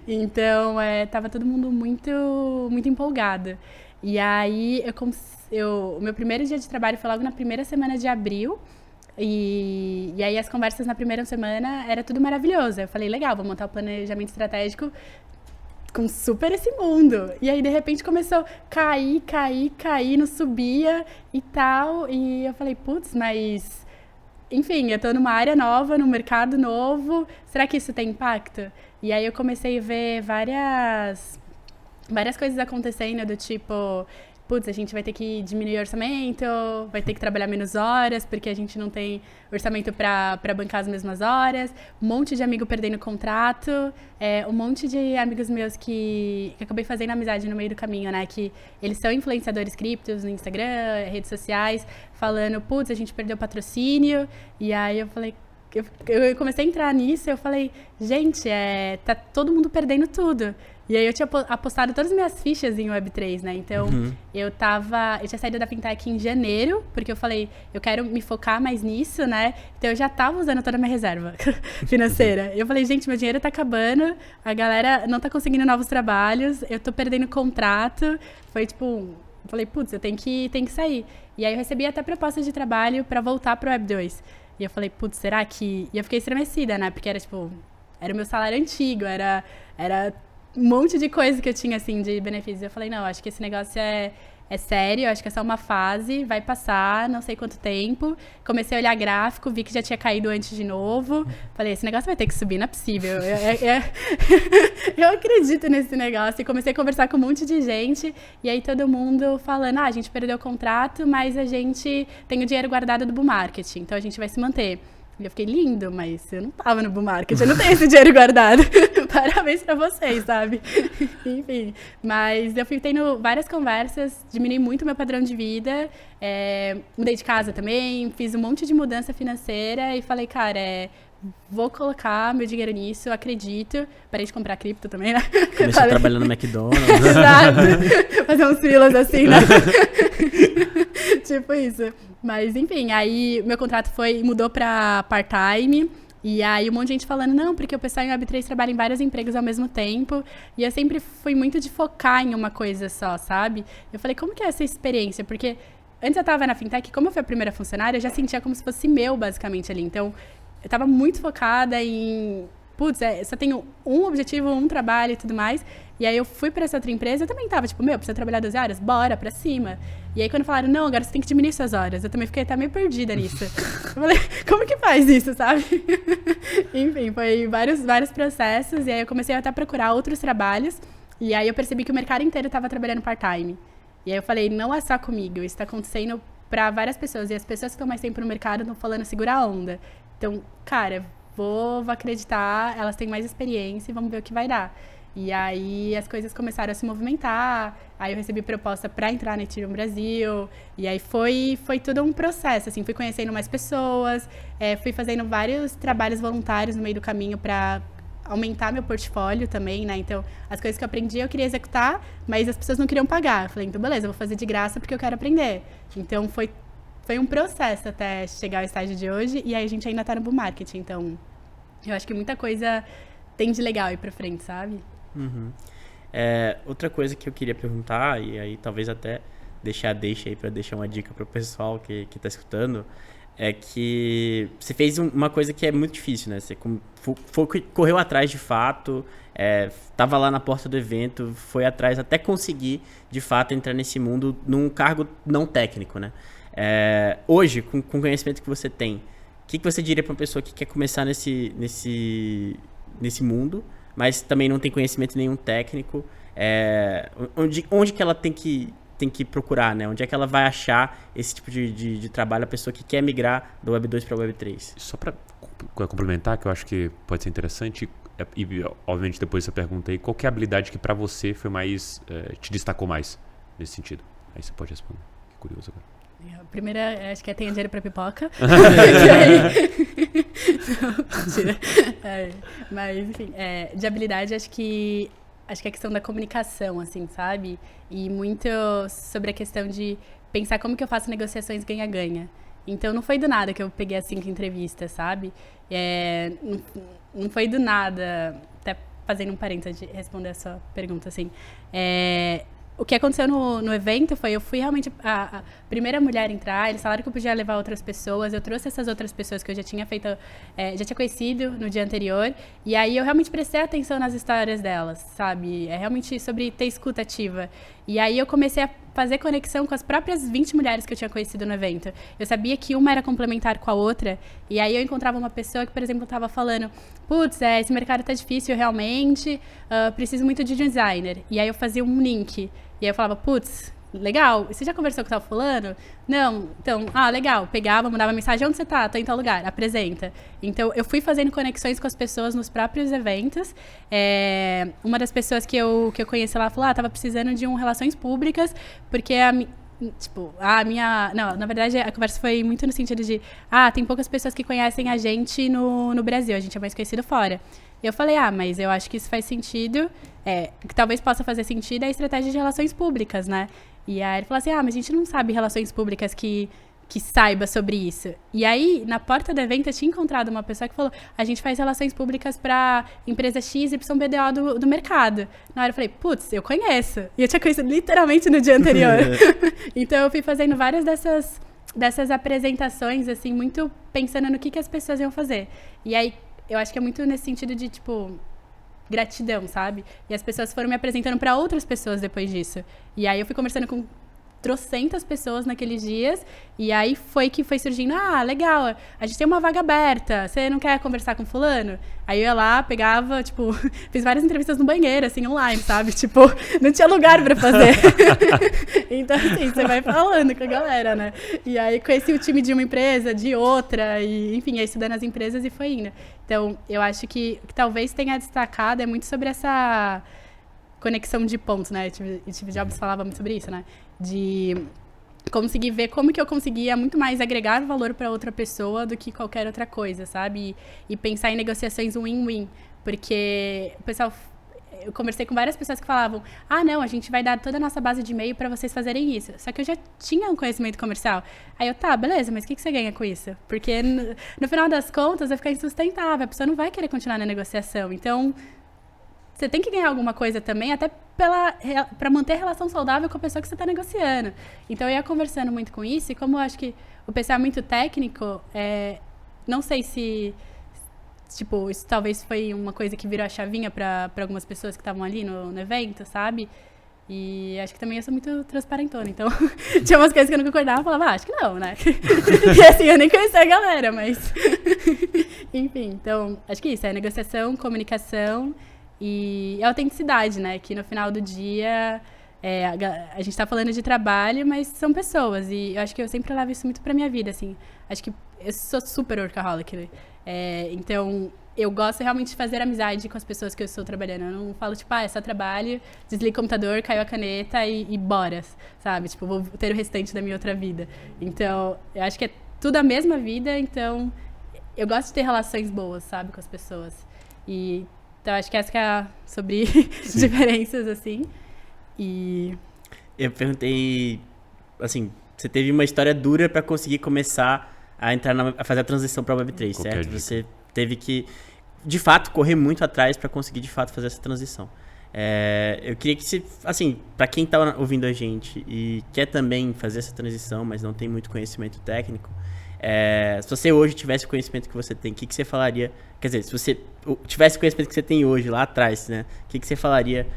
Então, tava todo mundo muito, muito empolgado. E aí, o meu primeiro dia de trabalho foi logo na primeira semana de abril, e aí as conversas na primeira semana era tudo maravilhoso. Eu falei, legal, vou montar o planejamento estratégico com super esse mundo. E aí, de repente, começou a cair, não subia e tal. E eu falei, putz, mas... Enfim, eu tô numa área nova, num mercado novo. Será que isso tem impacto? E aí eu comecei a ver várias coisas acontecendo do tipo... Putz, a gente vai ter que diminuir o orçamento, vai ter que trabalhar menos horas, porque a gente não tem orçamento para bancar as mesmas horas. Um monte de amigo perdendo contrato. Um monte de amigos meus que acabei fazendo amizade no meio do caminho, né? Que eles são influenciadores criptos no Instagram, redes sociais, falando, putz, a gente perdeu patrocínio. E aí eu falei... Eu comecei a entrar nisso e eu falei, gente, tá todo mundo perdendo tudo. E aí eu tinha apostado todas as minhas fichas em Web3, né? Então, eu tinha saído da Fintech em janeiro, porque eu falei, eu quero me focar mais nisso, né? Então, eu já tava usando toda a minha reserva financeira. Eu falei, gente, meu dinheiro tá acabando, a galera não tá conseguindo novos trabalhos, eu tô perdendo contrato. Foi tipo, eu falei, putz, eu tenho que sair. E aí eu recebi até proposta de trabalho pra voltar pro Web2. E eu falei, putz, será que... E eu fiquei estremecida, né? Porque era tipo, era o meu salário antigo, era um monte de coisa que eu tinha, assim, de benefícios. Eu falei, não, acho que esse negócio é sério, acho que é só uma fase, vai passar, não sei quanto tempo. Comecei a olhar gráfico, vi que já tinha caído antes de novo. Falei, esse negócio vai ter que subir, não é possível. Eu acredito nesse negócio. E comecei a conversar com um monte de gente, e aí todo mundo falando, a gente perdeu o contrato, mas a gente tem o dinheiro guardado do Bull Market, então a gente vai se manter. E eu fiquei, lindo, mas eu não tava no Bull Market, eu não tenho esse dinheiro guardado. Parabéns pra vocês, sabe? Enfim, mas eu fui tendo várias conversas, diminui muito o meu padrão de vida, mudei de casa também, fiz um monte de mudança financeira e falei, cara, vou colocar meu dinheiro nisso, acredito. Parei de comprar cripto também, né? Comecei trabalhando no McDonald's. Exato. Fazer uns filas assim, né? Tipo isso. Mas, enfim, aí meu contrato mudou pra part-time. E aí um monte de gente falando, não, porque o pessoal em Web3 trabalha em vários empregos ao mesmo tempo. E eu sempre fui muito de focar em uma coisa só, sabe? Eu falei, como que é essa experiência? Porque antes eu tava na fintech, como eu fui a primeira funcionária, eu já sentia como se fosse meu, basicamente, ali. Então, eu tava muito focada em... Putz, eu só tenho um objetivo, um trabalho e tudo mais. E aí eu fui pra essa outra empresa, eu também tava, tipo, precisa trabalhar 12 horas? Bora, pra cima. E aí quando falaram, não, agora você tem que diminuir suas horas, eu também fiquei até meio perdida nisso. Eu falei, como que faz isso, sabe? Enfim, foi vários processos, e aí eu comecei até a procurar outros trabalhos, e aí eu percebi que o mercado inteiro tava trabalhando part-time. E aí eu falei, não é só comigo, isso tá acontecendo pra várias pessoas, e as pessoas que estão mais tempo no mercado estão falando segura a onda. Então, cara, vou acreditar, elas têm mais experiência e vamos ver o que vai dar. E aí as coisas começaram a se movimentar, aí eu recebi proposta para entrar na Ethereum Brasil, e aí foi tudo um processo, assim, fui conhecendo mais pessoas, fui fazendo vários trabalhos voluntários no meio do caminho para aumentar meu portfólio também, né? Então, as coisas que eu aprendi eu queria executar, mas as pessoas não queriam pagar. Eu falei, então beleza, eu vou fazer de graça porque eu quero aprender. Então, foi um processo até chegar ao estágio de hoje, e aí a gente ainda tá no bull market, então eu acho que muita coisa tem de legal aí pra frente, sabe? Uhum. Outra coisa que eu queria perguntar, e aí talvez até deixa aí para deixar uma dica para o pessoal que está escutando, é que você fez uma coisa que é muito difícil, né? Você correu atrás de fato, estava lá na porta do evento, foi atrás até conseguir de fato entrar nesse mundo num cargo não técnico, né? Hoje, com o conhecimento que você tem, o que você diria para uma pessoa que quer começar nesse mundo, mas também não tem conhecimento nenhum técnico, onde que ela tem que procurar, né? Onde é que ela vai achar esse tipo de trabalho, a pessoa que quer migrar do Web 2 para o Web 3? Só para complementar, que eu acho que pode ser interessante, e obviamente depois você pergunta aí, qual que é a habilidade que para você foi mais, te destacou mais nesse sentido? Aí você pode responder, que curioso agora. A primeira, acho que tenha dinheiro pra pipoca. Mas, enfim, de habilidade, acho que a questão da comunicação, assim, sabe? E muito sobre a questão de pensar como que eu faço negociações ganha-ganha. Então, não foi do nada que eu peguei as 5 entrevistas, sabe? Não foi do nada, até fazendo um parênteses de responder a sua pergunta, assim. O que aconteceu no evento foi, eu fui realmente a primeira mulher a entrar, eles falaram que eu podia levar outras pessoas, eu trouxe essas outras pessoas que eu já tinha conhecido no dia anterior, e aí eu realmente prestei atenção nas histórias delas, sabe? Realmente sobre ter escuta ativa. E aí eu comecei a fazer conexão com as próprias 20 mulheres que eu tinha conhecido no evento. Eu sabia que uma era complementar com a outra, e aí eu encontrava uma pessoa que, por exemplo, estava falando, putz, esse mercado tá difícil realmente, preciso muito de designer. E aí eu fazia um link. E aí eu falava, putz, legal, você já conversou com tal fulano? Não, então, legal, pegava, mandava mensagem, onde você tá? Tô em tal lugar, apresenta. Então, eu fui fazendo conexões com as pessoas nos próprios eventos. Uma das pessoas que eu conheci lá falou, tava precisando de relações públicas, porque Não, na verdade, a conversa foi muito no sentido de, tem poucas pessoas que conhecem a gente no Brasil, a gente é mais conhecido fora. E eu falei, mas eu acho que isso faz sentido, que talvez possa fazer sentido a estratégia de relações públicas, né? E aí ele falou assim, mas a gente não sabe relações públicas que saiba sobre isso. E aí, na porta do evento, eu tinha encontrado uma pessoa que falou, a gente faz relações públicas para empresa XYBDO do mercado. Na hora eu falei, putz, eu conheço. E eu tinha conhecido literalmente no dia anterior. Então eu fui fazendo várias dessas apresentações, assim, muito pensando no que as pessoas iam fazer. E aí, eu acho que é muito nesse sentido de, gratidão, sabe? E as pessoas foram me apresentando para outras pessoas depois disso. E aí eu fui conversando com trocentas pessoas naqueles dias, e aí foi surgindo, legal, a gente tem uma vaga aberta, você não quer conversar com fulano? Aí eu ia lá, pegava, fiz várias entrevistas no banheiro, assim, online, sabe? Não tinha lugar pra fazer. Então, assim, você vai falando com a galera, né? E aí conheci o time de uma empresa, de outra, e, enfim, aí estudando as empresas e foi indo. Então, eu acho que talvez tenha destacado muito sobre essa conexão de pontos, né? Steve Jobs falava muito sobre isso, né? De conseguir ver como que eu conseguia muito mais agregar valor para outra pessoa do que qualquer outra coisa, sabe? E pensar em negociações win-win, porque o pessoal, eu conversei com várias pessoas que falavam, não, a gente vai dar toda a nossa base de e-mail para vocês fazerem isso. Só que eu já tinha um conhecimento comercial. Aí eu, tá, beleza, mas o que você ganha com isso? Porque no final das contas vai ficar insustentável, a pessoa não vai querer continuar na negociação. Então, você tem que ganhar alguma coisa também, até para manter a relação saudável com a pessoa que você está negociando. Então, eu ia conversando muito com isso, e como eu acho que o pessoal é muito técnico, não sei se, tipo, isso talvez foi uma coisa que virou a chavinha para algumas pessoas que estavam ali no evento, sabe? E acho que também eu sou muito transparentona, então tinha umas coisas que eu não concordava, eu falava, acho que não, né? E assim, eu nem conhecia a galera, mas... Enfim, então, acho que isso, é negociação, comunicação e autenticidade, né? Que no final do dia, a gente tá falando de trabalho, mas são pessoas, e eu acho que eu sempre levo isso muito pra minha vida, assim. Acho que eu sou super workaholic, então... Eu gosto realmente de fazer amizade com as pessoas que eu estou trabalhando. Eu não falo, tipo, é só trabalho, desliga o computador, caiu a caneta e bora, sabe? Tipo, vou ter o restante da minha outra vida. Então, eu acho que é tudo a mesma vida, então eu gosto de ter relações boas, sabe, com as pessoas. Então, acho que essa que é sobre diferenças, assim. E... Eu perguntei, assim, você teve uma história dura para conseguir começar a entrar a fazer a transição para Web3, certo? Você teve que, de fato, correr muito atrás para conseguir, de fato, fazer essa transição. Eu queria que você, assim, para quem está ouvindo a gente e quer também fazer essa transição, mas não tem muito conhecimento técnico, se você hoje tivesse o conhecimento que você tem, o que você falaria? Quer dizer, se você tivesse o conhecimento que você tem hoje, lá atrás, né? O que você falaria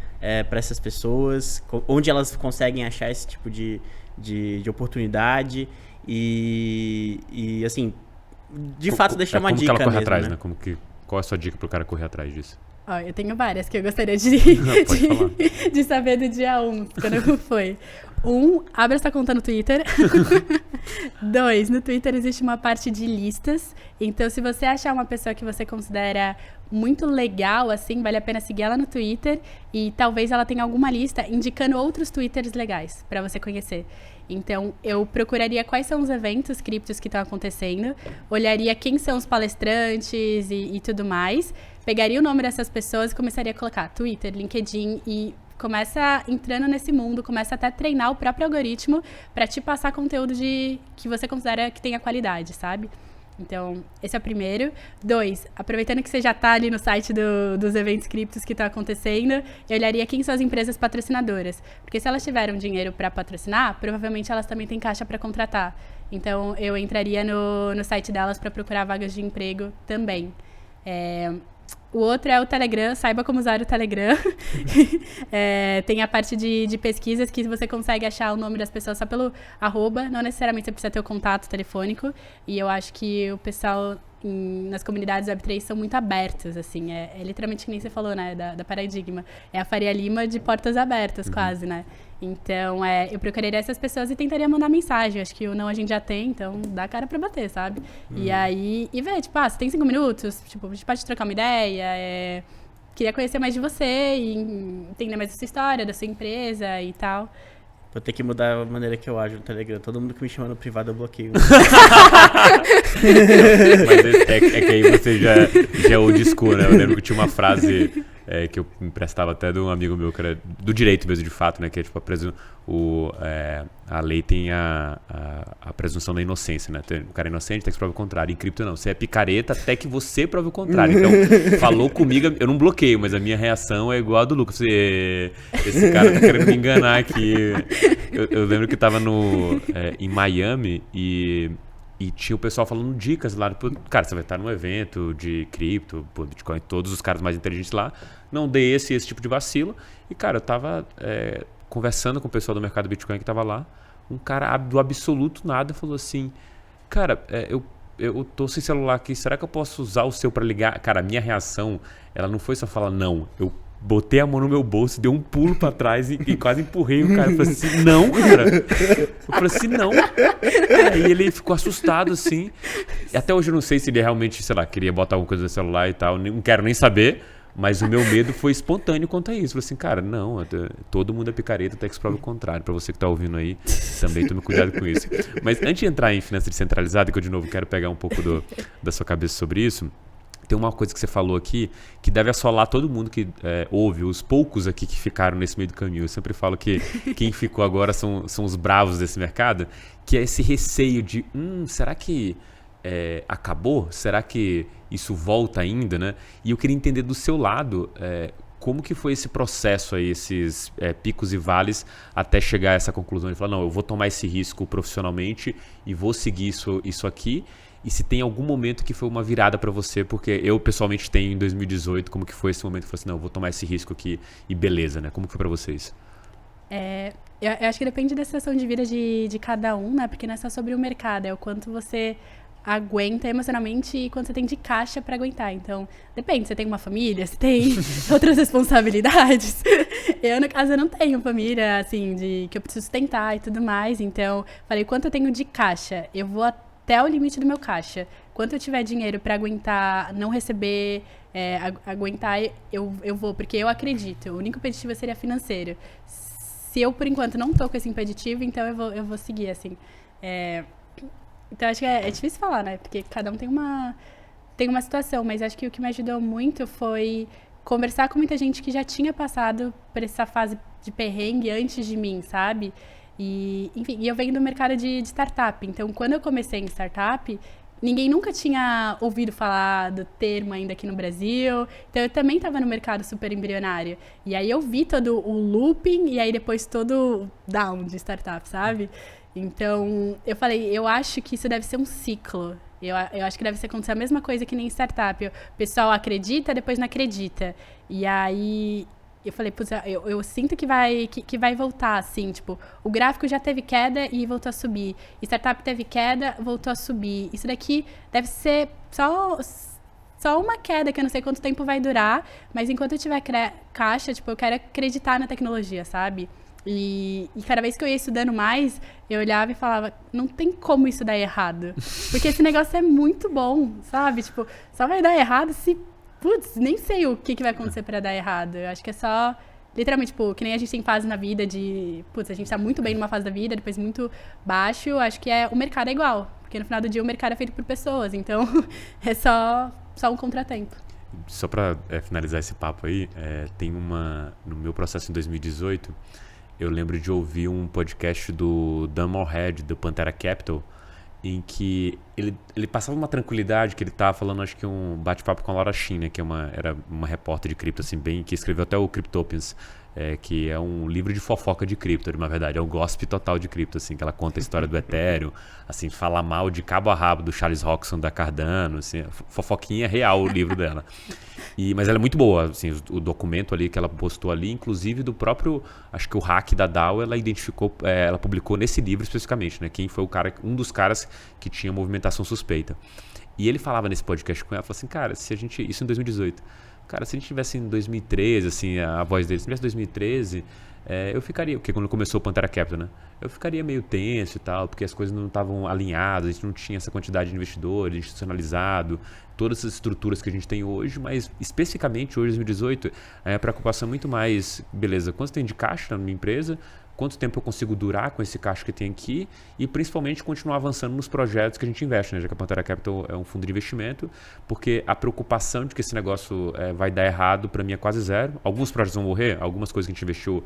para essas pessoas? Onde elas conseguem achar esse tipo de oportunidade? E assim... De fato, deixar uma dica mesmo, como que ela corre atrás, né? Qual é a sua dica pro cara correr atrás disso? Eu tenho várias que eu gostaria de saber do dia 1, quando foi. 1, abre essa conta no Twitter. 2, no Twitter existe uma parte de listas. Então, se você achar uma pessoa que você considera muito legal, assim, vale a pena seguir ela no Twitter. E talvez ela tenha alguma lista indicando outros Twitters legais para você conhecer. Então, eu procuraria quais são os eventos criptos que estão acontecendo, olharia quem são os palestrantes e tudo mais, pegaria o nome dessas pessoas e começaria a colocar Twitter, LinkedIn e começa entrando nesse mundo, começa até a treinar o próprio algoritmo para te passar conteúdo que você considera que tenha qualidade, sabe? Então, esse é o primeiro. 2, aproveitando que você já está ali no site dos eventos criptos que estão acontecendo, eu olharia quem são as empresas patrocinadoras. Porque se elas tiveram dinheiro para patrocinar, provavelmente elas também têm caixa para contratar. Então, eu entraria no site delas para procurar vagas de emprego também. O outro é o Telegram, saiba como usar o Telegram. Tem a parte de pesquisas que você consegue achar o nome das pessoas só pelo @, não necessariamente você precisa ter o contato telefônico. E eu acho que o pessoal nas comunidades Web3 são muito abertos, assim. É literalmente que nem você falou, né, da Paradigma. É a Faria Lima de portas abertas, quase, né? Então, eu procuraria essas pessoas e tentaria mandar mensagem. Acho que o não a gente já tem, então dá a cara pra bater, sabe? E aí, ver, tipo, você tem 5 minutos? Tipo, a gente pode trocar uma ideia, queria conhecer mais de você e entender mais da sua história, da sua empresa e tal. Vou ter que mudar a maneira que eu ajo no Telegram. Todo mundo que me chama no privado eu bloqueio. Mas é que aí você já é old school, né? Eu lembro que tinha uma frase que eu me emprestava até de um amigo meu, que era do direito mesmo, de fato, né? Que é tipo a lei tem a presunção da inocência, né? O cara é inocente até que prove o contrário. Em cripto não, você é picareta até que você prove o contrário. Então, falou comigo, eu não bloqueio, mas a minha reação é igual a do Lucas. Esse cara tá querendo me enganar aqui. Eu lembro que tava em Miami e tinha o pessoal falando dicas lá. Cara, você vai estar num evento de cripto, Bitcoin, todos os caras mais inteligentes lá. Não dei esse tipo de vacilo. E, cara, eu tava conversando com o pessoal do mercado Bitcoin que tava lá. Um cara do absoluto nada falou assim, cara, eu tô sem celular aqui, será que eu posso usar o seu pra ligar? Cara, a minha reação, ela não foi só falar não. Eu botei a mão no meu bolso, dei um pulo pra trás e quase empurrei o cara. Eu falei assim, não, cara. Eu falei assim, não. Aí ele ficou assustado, assim. E até hoje eu não sei se ele realmente, sei lá, queria botar alguma coisa no celular e tal. Não quero nem saber. Mas o meu medo foi espontâneo quanto a isso. Eu falei assim, cara, não, todo mundo é picareta até que se prove o contrário. Pra você que tá ouvindo aí, também tome cuidado com isso. Mas antes de entrar em finança descentralizada, que eu de novo quero pegar um pouco da sua cabeça sobre isso, tem uma coisa que você falou aqui que deve assolar todo mundo que ouve, os poucos aqui que ficaram nesse meio do caminho. Eu sempre falo que quem ficou agora são os bravos desse mercado, que é esse receio de, será que acabou? Será que isso volta ainda, né? E eu queria entender do seu lado, como que foi esse processo aí, esses picos e vales, até chegar a essa conclusão de falar, não, eu vou tomar esse risco profissionalmente e vou seguir isso aqui. E se tem algum momento que foi uma virada para você, porque eu pessoalmente tenho em 2018, como que foi esse momento que você falou assim, não, eu vou tomar esse risco aqui e beleza, né? Como que foi para vocês? Eu acho que depende da situação de vida de cada um, né? Porque não é só sobre o mercado, é o quanto você aguenta emocionalmente e quanto você tem de caixa para aguentar. Então, depende, você tem uma família, você tem outras responsabilidades. Eu, no caso, eu não tenho família, assim, que eu preciso sustentar e tudo mais. Então, falei, quanto eu tenho de caixa? Eu vou até o limite do meu caixa. Quanto eu tiver dinheiro para aguentar, não receber, aguentar, eu vou, porque eu acredito. O único impeditivo seria financeiro. Se eu, por enquanto, não tô com esse impeditivo, então eu vou seguir, assim. Então, acho que é difícil falar, né? Porque cada um tem uma situação, mas acho que o que me ajudou muito foi conversar com muita gente que já tinha passado por essa fase de perrengue antes de mim, sabe? E, enfim, eu venho do mercado de startup. Então, quando eu comecei em startup, ninguém nunca tinha ouvido falar do termo ainda aqui no Brasil. Então, eu também estava no mercado super embrionário. E aí, eu vi todo o looping e aí depois todo o down de startup, sabe? Então, eu falei, eu acho que isso deve ser um ciclo. Eu acho que deve acontecer a mesma coisa que nem startup. O pessoal acredita, depois não acredita. E aí, eu falei, putz, eu sinto que vai voltar, assim, tipo, o gráfico já teve queda e voltou a subir. Startup teve queda, voltou a subir. Isso daqui deve ser só uma queda, que eu não sei quanto tempo vai durar, mas enquanto eu tiver caixa, tipo, eu quero acreditar na tecnologia, sabe? E cada vez que eu ia estudando mais, eu olhava e falava, não tem como isso dar errado. Porque esse negócio é muito bom, sabe? Tipo, só vai dar errado se... Putz, nem sei o que vai acontecer pra dar errado. Eu acho que é só... Literalmente, tipo, que nem a gente tem fase na vida de... Putz, a gente tá muito bem numa fase da vida, depois muito baixo. Acho que o mercado é igual. Porque no final do dia o mercado é feito por pessoas. Então, é só um contratempo. Só pra finalizar esse papo aí, tem no meu processo em 2018... Eu lembro de ouvir um podcast do Dan Morehead, do Pantera Capital, em que ele passava uma tranquilidade, que ele estava falando, acho que um bate-papo com a Laura Shin, né, que era uma repórter de cripto, assim, que escreveu até o Cryptopians, que é um livro de fofoca de cripto, na verdade, é um gossip total de cripto, assim, que ela conta a história do Ethereum, assim, fala mal de cabo a rabo do Charles Hoxton, da Cardano, assim, fofoquinha real o livro dela. Mas ela é muito boa, assim, o documento ali que ela postou ali, inclusive do próprio, acho que o hack da DAO, ela identificou, ela publicou nesse livro especificamente, né, quem foi um dos caras que tinha movimentação suspeita. E ele falava nesse podcast com ela, falou assim, cara, isso em 2018, cara, se a gente tivesse em 2013, assim, a voz dele, se tivesse em 2013, eu ficaria, porque quando começou o Pantera Capital, né, eu ficaria meio tenso e tal, porque as coisas não estavam alinhadas, a gente não tinha essa quantidade de investidores, institucionalizado, todas essas estruturas que a gente tem hoje, mas especificamente hoje, em 2018, a preocupação é muito mais, beleza, quanto tem de caixa na minha empresa, quanto tempo eu consigo durar com esse caixa que tem aqui e principalmente continuar avançando nos projetos que a gente investe, né? Já que a Pantera Capital é um fundo de investimento, porque a preocupação de que esse negócio vai dar errado para mim é quase zero. Alguns projetos vão morrer, algumas coisas que a gente investiu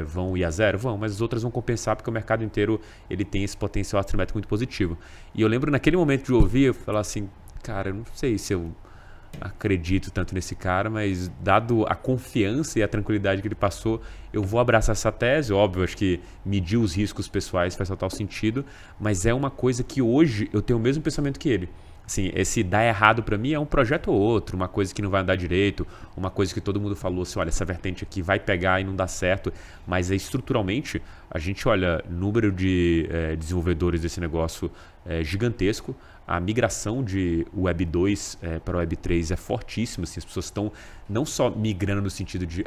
vão ir a zero, mas as outras vão compensar porque o mercado inteiro ele tem esse potencial assimétrico muito positivo. E eu lembro naquele momento de ouvir, eu falar assim, cara, eu não sei se eu acredito tanto nesse cara, mas dado a confiança e a tranquilidade que ele passou, eu vou abraçar essa tese. Óbvio, acho que medir os riscos pessoais faz total sentido, mas é uma coisa que hoje eu tenho o mesmo pensamento que ele. Assim, esse dar errado para mim é um projeto ou outro, uma coisa que não vai andar direito, uma coisa que todo mundo falou assim, olha, essa vertente aqui vai pegar e não dá certo, mas estruturalmente a gente olha número de desenvolvedores desse negócio gigantesco. A migração de Web 2 para Web 3 é fortíssima. Assim, as pessoas estão não só migrando no sentido de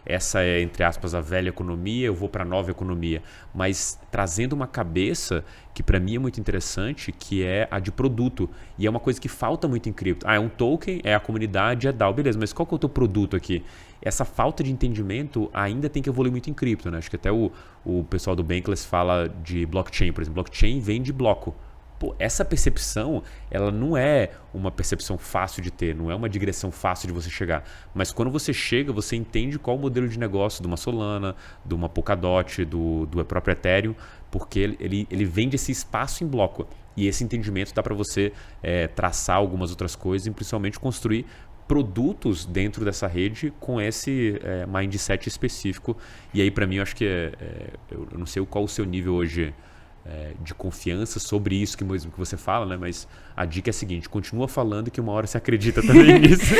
essa é, entre aspas, a velha economia, eu vou para a nova economia, mas trazendo uma cabeça que para mim é muito interessante, que é a de produto. E é uma coisa que falta muito em cripto. É um token, é a comunidade, é DAO, beleza, mas qual que é o teu produto aqui? Essa falta de entendimento ainda tem que evoluir muito em cripto, né? Acho que até o pessoal do Bankless fala de blockchain, por exemplo. Blockchain vem de bloco. Pô, essa percepção, ela não é uma percepção fácil de ter, não é uma digressão fácil de você chegar. Mas quando você chega, você entende qual o modelo de negócio de uma Solana, de uma Polkadot, do próprio Ethereum, porque ele vende esse espaço em bloco. E esse entendimento dá para você traçar algumas outras coisas e principalmente construir produtos dentro dessa rede com esse mindset específico. E aí, para mim, eu acho que eu não sei qual o seu nível hoje de confiança sobre isso que mesmo que você fala, né? Mas a dica é a seguinte: continua falando que uma hora você acredita também nisso.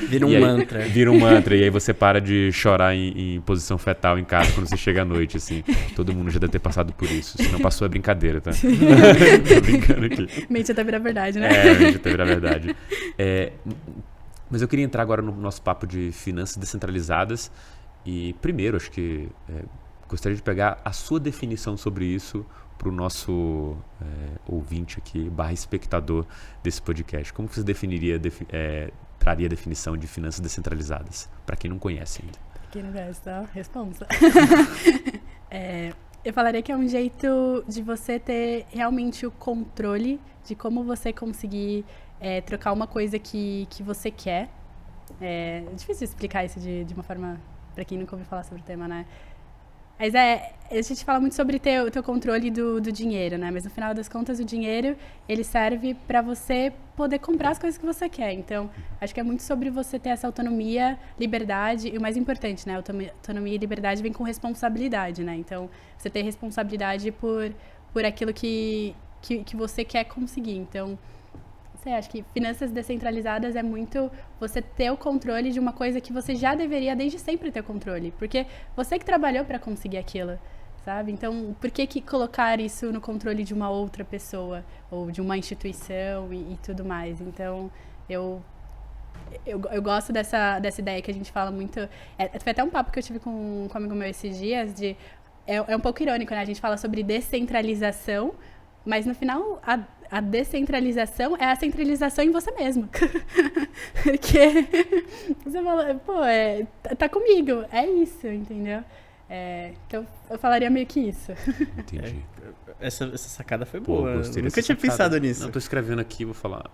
Vira um mantra. Vira um mantra. E aí você para de chorar em posição fetal em casa quando você chega à noite, assim. Todo mundo já deve ter passado por isso. Se não passou, é brincadeira, tá? Tô brincando aqui. Mente até virar verdade, né? Mente até virar verdade. Mas eu queria entrar agora no nosso papo de finanças descentralizadas. E primeiro, acho que gostaria de pegar a sua definição sobre isso para o nosso ouvinte aqui, /espectador desse podcast. Como você traria a definição de finanças descentralizadas, para quem não conhece ainda? Para quem não conhece, tá? Responsa. Eu falaria que é um jeito de você ter realmente o controle de como você conseguir trocar uma coisa que você quer. É difícil explicar isso de uma forma, para quem nunca ouviu falar sobre o tema, né? Mas a gente fala muito sobre ter o teu controle do dinheiro, né? Mas no final das contas, o dinheiro, ele serve para você poder comprar as coisas que você quer. Então, acho que é muito sobre você ter essa autonomia, liberdade, e o mais importante, né? Autonomia e liberdade vem com responsabilidade, né? Então, você ter responsabilidade por aquilo que você quer conseguir. Então, acho que finanças descentralizadas é muito você ter o controle de uma coisa que você já deveria desde sempre ter o controle. Porque você que trabalhou para conseguir aquilo, sabe? Então, por que colocar isso no controle de uma outra pessoa? Ou de uma instituição e tudo mais? Então, eu gosto dessa ideia que a gente fala muito. Foi até um papo que eu tive com um amigo meu esses dias. É um pouco irônico, né? A gente fala sobre descentralização, mas no final a descentralização é a centralização em você mesmo. Porque você fala, pô, tá comigo, é isso, entendeu? Então eu falaria meio que isso. Entendi. Essa sacada foi boa. Gostei. Nunca tinha pensado nisso. Não, tô escrevendo aqui, vou falar.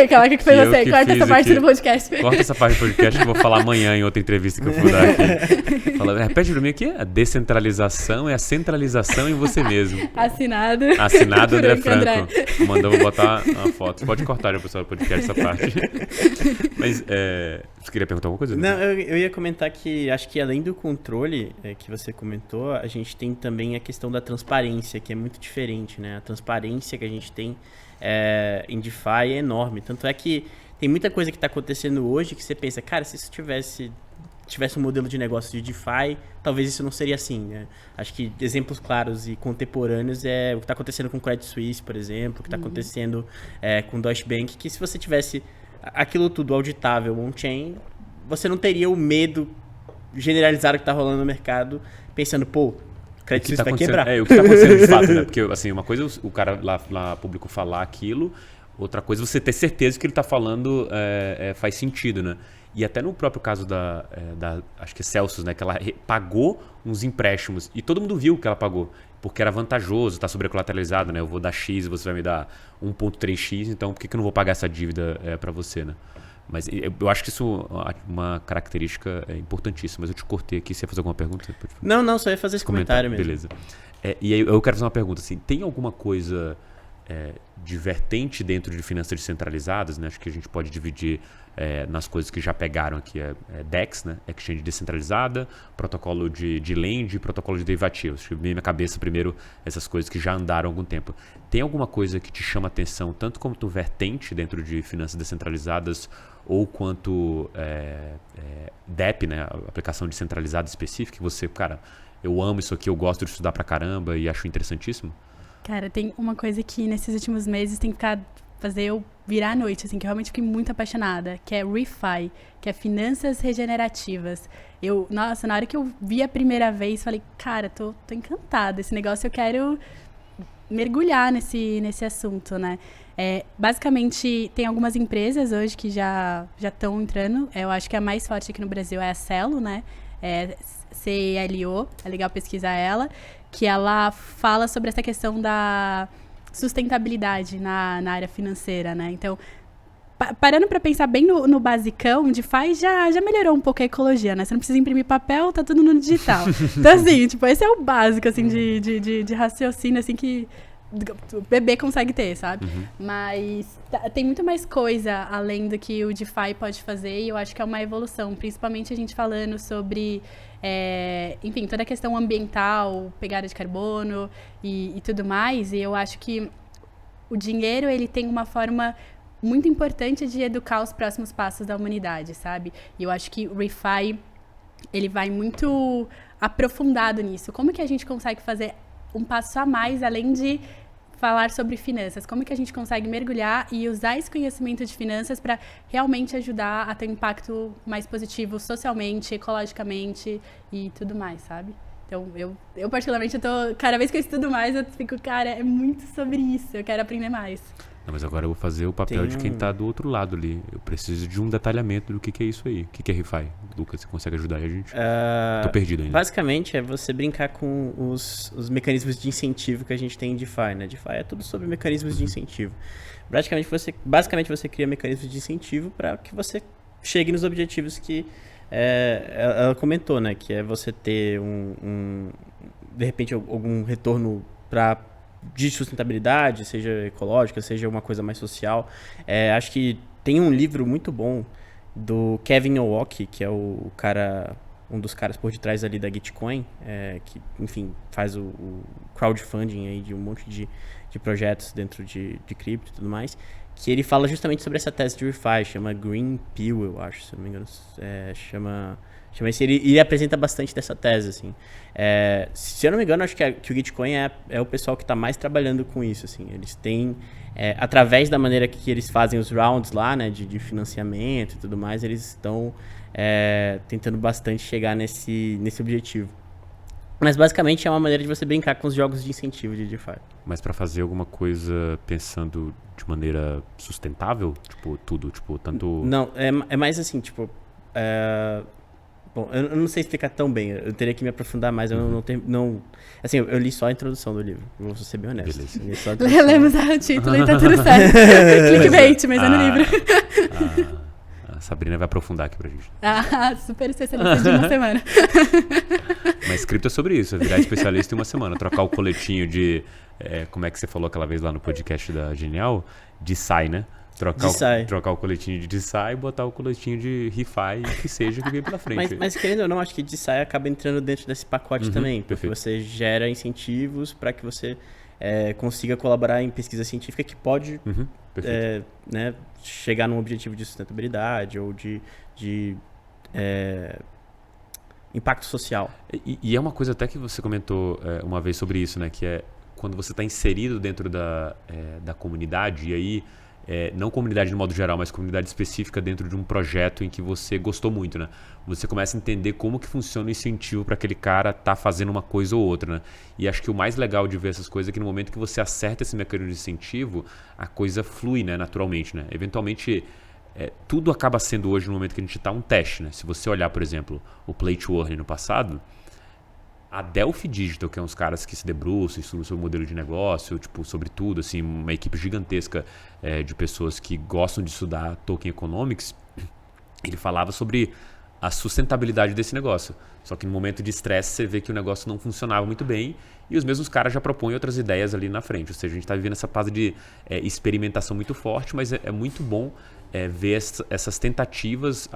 Caraca, que foi você? Corta essa parte do podcast. Corta essa parte do podcast que eu vou falar amanhã em outra entrevista que eu vou dar aqui. Repete pra mim aqui. A descentralização é a centralização em você mesmo. Assinado André Franco. Vou botar uma foto. Você pode cortar, já, pessoal, do podcast, essa parte. Mas, você queria perguntar alguma coisa? Não, eu ia comentar que acho que além do controle que você comentou, a gente tem também a questão da transparência, que é muito diferente, né? A transparência que a gente tem em DeFi é enorme. Tanto é que tem muita coisa que está acontecendo hoje que você pensa, cara, se isso tivesse um modelo de negócio de DeFi, talvez isso não seria assim, né? Acho que exemplos claros e contemporâneos é o que está acontecendo com o Credit Suisse, por exemplo, o que está acontecendo com o Deutsche Bank, que se você tivesse aquilo tudo auditável on-chain, você não teria o medo generalizado que está rolando no mercado, pensando, pô, Credit Suisse vai quebrar. O que está acontecendo de fato, né? Porque, assim, uma coisa é o cara lá público falar aquilo, outra coisa é você ter certeza que ele está falando faz sentido, né? E até no próprio caso da acho que é Celsius, né? Que ela pagou uns empréstimos e todo mundo viu que ela pagou, porque era vantajoso, tá sobrecolateralizado, né? Eu vou dar X e você vai me dar 1.3x, então por que eu não vou pagar essa dívida para você, né? Mas eu acho que isso é uma característica importantíssima. Mas eu te cortei aqui. Você ia fazer alguma pergunta? Não, só ia fazer esse comentário mesmo. Beleza. E aí eu quero fazer uma pergunta. Assim, tem alguma coisa divertente dentro de finanças descentralizadas? Né? Acho que a gente pode dividir nas coisas que já pegaram aqui. DEX, né? Exchange descentralizada, protocolo de lend, protocolo de derivativos. Acho que veio na minha cabeça primeiro essas coisas que já andaram há algum tempo. Tem alguma coisa que te chama atenção, tanto como vertente dentro de finanças descentralizadas ou quanto DEP, né, aplicação descentralizada específica, que você, cara, eu amo isso aqui, eu gosto de estudar pra caramba e acho interessantíssimo? Cara, tem uma coisa que nesses últimos meses tem que fazer eu virar à noite, assim, que eu realmente fiquei muito apaixonada, que é ReFi, que é finanças regenerativas. Nossa, na hora que eu vi a primeira vez, falei, cara, tô encantada, esse negócio eu quero mergulhar nesse assunto, né? Basicamente, tem algumas empresas hoje que já estão entrando. Eu acho que a mais forte aqui no Brasil é a Celo, né? CELO, é legal pesquisar ela, que ela fala sobre essa questão sustentabilidade na área financeira, né? Então, parando para pensar bem no basicão, DeFi já melhorou um pouco a ecologia, né? Você não precisa imprimir papel, tá tudo no digital. Então, assim, tipo, esse é o básico, assim, de raciocínio, assim, que o bebê consegue ter, sabe? Mas tem muito mais coisa além do que o DeFi pode fazer e eu acho que é uma evolução, principalmente a gente falando sobre, enfim, toda a questão ambiental, pegada de carbono e tudo mais. E eu acho que o dinheiro, ele tem uma forma muito importante de educar os próximos passos da humanidade, sabe? E eu acho que o ReFi, ele vai muito aprofundado nisso. Como que a gente consegue fazer um passo a mais, além de falar sobre finanças? Como que a gente consegue mergulhar e usar esse conhecimento de finanças para realmente ajudar a ter um impacto mais positivo socialmente, ecologicamente e tudo mais, sabe? Então, eu particularmente, cada vez que eu estudo mais, eu fico, cara, é muito sobre isso, eu quero aprender mais. Não, mas agora eu vou fazer o papel de quem tá do outro lado ali. Eu preciso de um detalhamento do que é isso aí. O que é ReFi? Lucas, você consegue ajudar aí a gente? Tô perdido ainda. Basicamente, é você brincar com os mecanismos de incentivo que a gente tem em DeFi, né? DeFi é tudo sobre mecanismos de incentivo. Basicamente, você cria mecanismos de incentivo para que você chegue nos objetivos que ela comentou, né? Que é você ter de repente, algum retorno de sustentabilidade, seja ecológica, seja uma coisa mais social. Acho que tem um livro muito bom do Kevin Owocki, que é um dos caras por detrás ali da Gitcoin, que, enfim, faz o crowdfunding aí de um monte de projetos dentro de cripto e tudo mais, que ele fala justamente sobre essa tese de ReFi, chama Green Pill, eu acho, se não me engano, chama esse, ele apresenta bastante dessa tese, assim. Se eu não me engano, acho que o Gitcoin é o pessoal que está mais trabalhando com isso, assim. Eles têm, através da maneira que eles fazem os rounds lá, né, de financiamento e tudo mais, eles estão tentando bastante chegar nesse objetivo. Mas basicamente é uma maneira de você brincar com os jogos de incentivo de DeFi. Mas para fazer alguma coisa pensando de maneira sustentável? Tipo, tudo, tipo, tanto... Não, é mais assim, tipo... Bom, eu não sei explicar tão bem, eu teria que me aprofundar mais, eu não tenho... Assim, eu li só a introdução do livro, vou ser bem honesto. Beleza. Li só a introdução. Lemos o título e tá tudo certo. Clickbait, mas é no livro. A Sabrina vai aprofundar aqui pra gente. Super especialista de uma semana. Mas cripto é sobre isso, é virar especialista em uma semana. Trocar o coletinho de... como é que você falou aquela vez lá no podcast da Genial? DeSci, né? Trocar o coletinho de DeSci e botar o coletinho de ReFi, que seja que vem pela frente. Mas querendo ou não, acho que DeSci acaba entrando dentro desse pacote também. Porque perfeito. Você gera incentivos para que você consiga colaborar em pesquisa científica que pode né, chegar num objetivo de sustentabilidade ou de impacto social. E é uma coisa até que você comentou uma vez sobre isso, né? Que é quando você está inserido dentro da comunidade, e aí... não comunidade de modo geral, mas comunidade específica dentro de um projeto em que você gostou muito, né? Você começa a entender como que funciona o incentivo para aquele cara estar fazendo uma coisa ou outra, né? E acho que o mais legal de ver essas coisas é que no momento que você acerta esse mecanismo de incentivo, a coisa flui, né? Naturalmente, né? Eventualmente, tudo acaba sendo hoje, no momento que a gente está, um teste, né? Se você olhar, por exemplo, o Play to Earn no passado... A Delphi Digital, que é uns caras que se debruçam, estudam sobre o modelo de negócio, tipo, sobre tudo, assim, uma equipe gigantesca de pessoas que gostam de estudar Token Economics, ele falava sobre a sustentabilidade desse negócio. Só que no momento de estresse você vê que o negócio não funcionava muito bem e os mesmos caras já propõem outras ideias ali na frente. Ou seja, a gente está vivendo essa fase de experimentação muito forte, mas é muito bom ver essas tentativas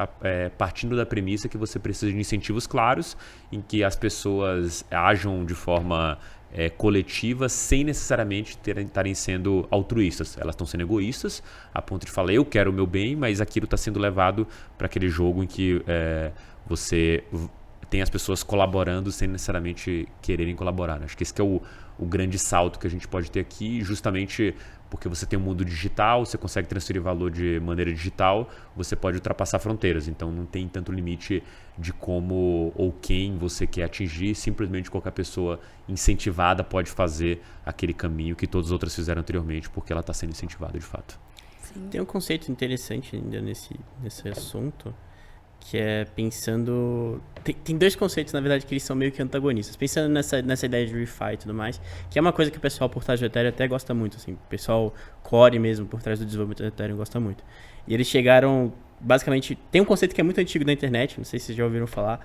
partindo da premissa que você precisa de incentivos claros, em que as pessoas ajam de forma coletiva sem necessariamente estarem sendo altruístas. Elas estão sendo egoístas a ponto de falar, eu quero o meu bem, mas aquilo está sendo levado para aquele jogo em que você tem as pessoas colaborando sem necessariamente quererem colaborar, né? Acho que esse que é o grande salto que a gente pode ter aqui, justamente porque você tem um mundo digital, você consegue transferir valor de maneira digital, você pode ultrapassar fronteiras, então não tem tanto limite de como ou quem você quer atingir, simplesmente qualquer pessoa incentivada pode fazer aquele caminho que todas as outras fizeram anteriormente, porque ela está sendo incentivada de fato. Sim. Tem um conceito interessante ainda nesse assunto, que é pensando... Tem dois conceitos, na verdade, que eles são meio que antagonistas. Pensando nessa ideia de refi e tudo mais, que é uma coisa que o pessoal por trás do Ethereum até gosta muito, assim. O pessoal core mesmo, por trás do desenvolvimento do Ethereum, gosta muito. E eles chegaram, basicamente... Tem um conceito que é muito antigo da internet, não sei se vocês já ouviram falar,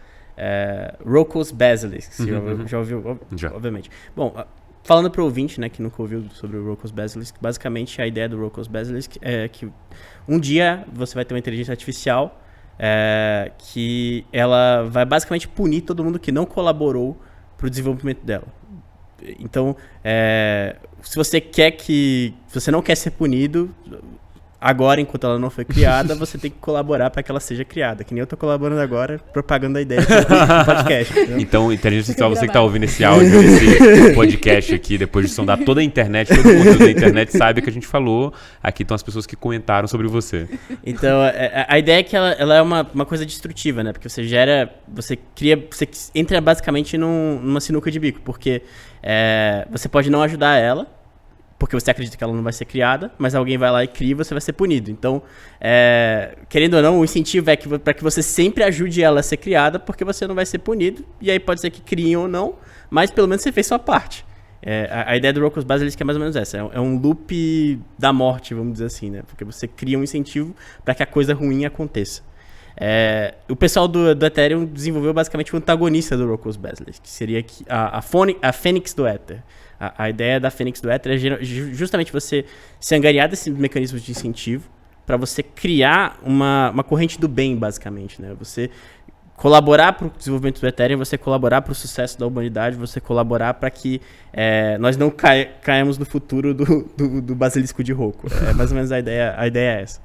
Rocco's Basilisk. Você já ouviu? Já. Obviamente. Bom, falando para o ouvinte, né, que nunca ouviu sobre o Rocco's Basilisk, basicamente a ideia do Rocco's Basilisk é que um dia você vai ter uma inteligência artificial que ela vai basicamente punir todo mundo que não colaborou para o desenvolvimento dela. Então, se você não quer ser punido, agora, enquanto ela não foi criada, você tem que colaborar para que ela seja criada. Que nem eu tô colaborando agora, propagando a ideia do podcast. Entendeu? Então, inteligência artificial, você que tá ouvindo esse áudio, esse podcast aqui, depois de sondar toda a internet, todo o conteúdo da internet, sabe que a gente falou. Aqui estão as pessoas que comentaram sobre você. Então, a ideia é que ela é uma coisa destrutiva, né? Porque você entra basicamente numa sinuca de bico, porque você pode não ajudar ela, porque você acredita que ela não vai ser criada, mas alguém vai lá e cria e você vai ser punido. Então, querendo ou não, o incentivo é para que você sempre ajude ela a ser criada, porque você não vai ser punido, e aí pode ser que criem ou não, mas pelo menos você fez sua parte. A ideia do Rocco's Basilisk é mais ou menos essa, é um loop da morte, vamos dizer assim, né? Porque você cria um incentivo para que a coisa ruim aconteça. O pessoal do Ethereum desenvolveu basicamente o antagonista do Rocco's Basilisk, que seria a Fênix do Ether. A ideia da Fênix do Ether é justamente você se angariar desses mecanismos de incentivo para você criar uma corrente do bem, basicamente, né? Você colaborar para o desenvolvimento do Ethereum, você colaborar para o sucesso da humanidade, você colaborar para que nós não caímos no futuro do basilisco de Rocco. É mais ou menos a ideia é essa.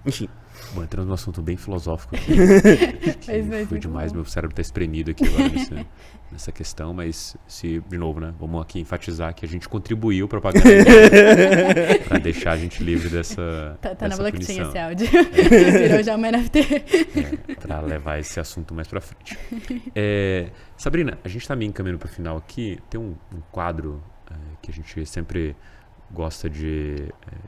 Enfim. Bom, entrando num assunto bem filosófico aqui. Foi demais, meu cérebro tá espremido aqui agora nessa questão, mas de novo, né? Vamos aqui enfatizar que a gente contribuiu para pagar para deixar a gente livre dessa Tá na blockchain punição. esse áudio. Virou já uma NFT. Para levar esse assunto mais para frente. Sabrina, a gente tá meio encaminhando para o final aqui. Tem um quadro que a gente sempre gosta de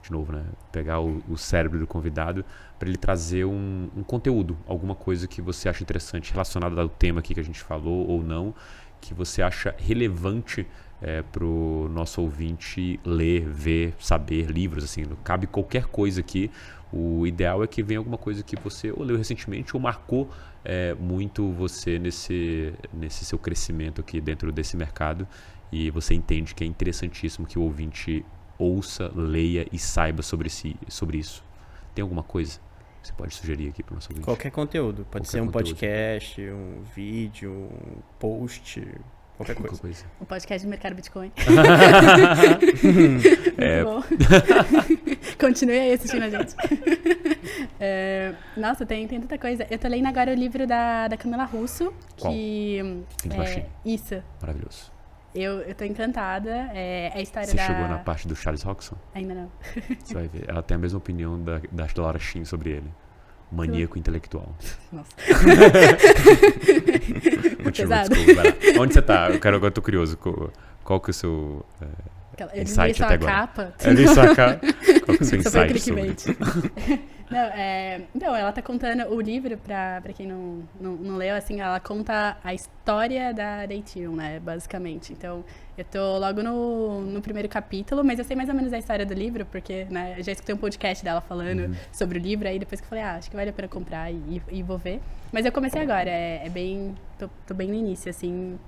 novo, né, pegar o cérebro do convidado para ele trazer um conteúdo, alguma coisa que você acha interessante relacionada ao tema aqui que a gente falou ou não, que você acha relevante para o nosso ouvinte ler, ver, saber, livros, assim, cabe qualquer coisa aqui. O ideal é que venha alguma coisa que você ou leu recentemente ou marcou muito você nesse seu crescimento aqui dentro desse mercado, e você entende que é interessantíssimo que o ouvinte ouça, leia e saiba sobre isso. Tem alguma coisa que você pode sugerir aqui para o nosso ouvinte? Qualquer conteúdo. Pode ser um conteúdo. podcast, um vídeo, um post, qualquer coisa. O podcast do Mercado Bitcoin. É. Muito bom. Continue aí assistindo a gente. Nossa, tem tanta coisa. Eu tô lendo agora o livro da Camila Russo. Qual? Isso. Maravilhoso. Eu tô encantada. É a história Você chegou na parte do Charles Hoskinson? Ainda não. Você vai ver. Ela tem a mesma opinião da Laura Shin sobre ele. Maníaco intelectual. Nossa. Continua, desculpa, vai lá. Onde você tá? Agora eu tô curioso. Qual que é o seu insight até agora? Capa. Eu li sua capa. Qual que é o seu insight sobre? Não, ela tá contando o livro, pra quem não leu, assim, ela conta a história da Ethereum, né, basicamente. Então, eu tô logo no primeiro capítulo, mas eu sei mais ou menos a história do livro, porque, né, eu já escutei um podcast dela falando sobre o livro, aí depois que eu falei, acho que vale a pena comprar e vou ver. Mas eu comecei agora, tô bem no início, assim,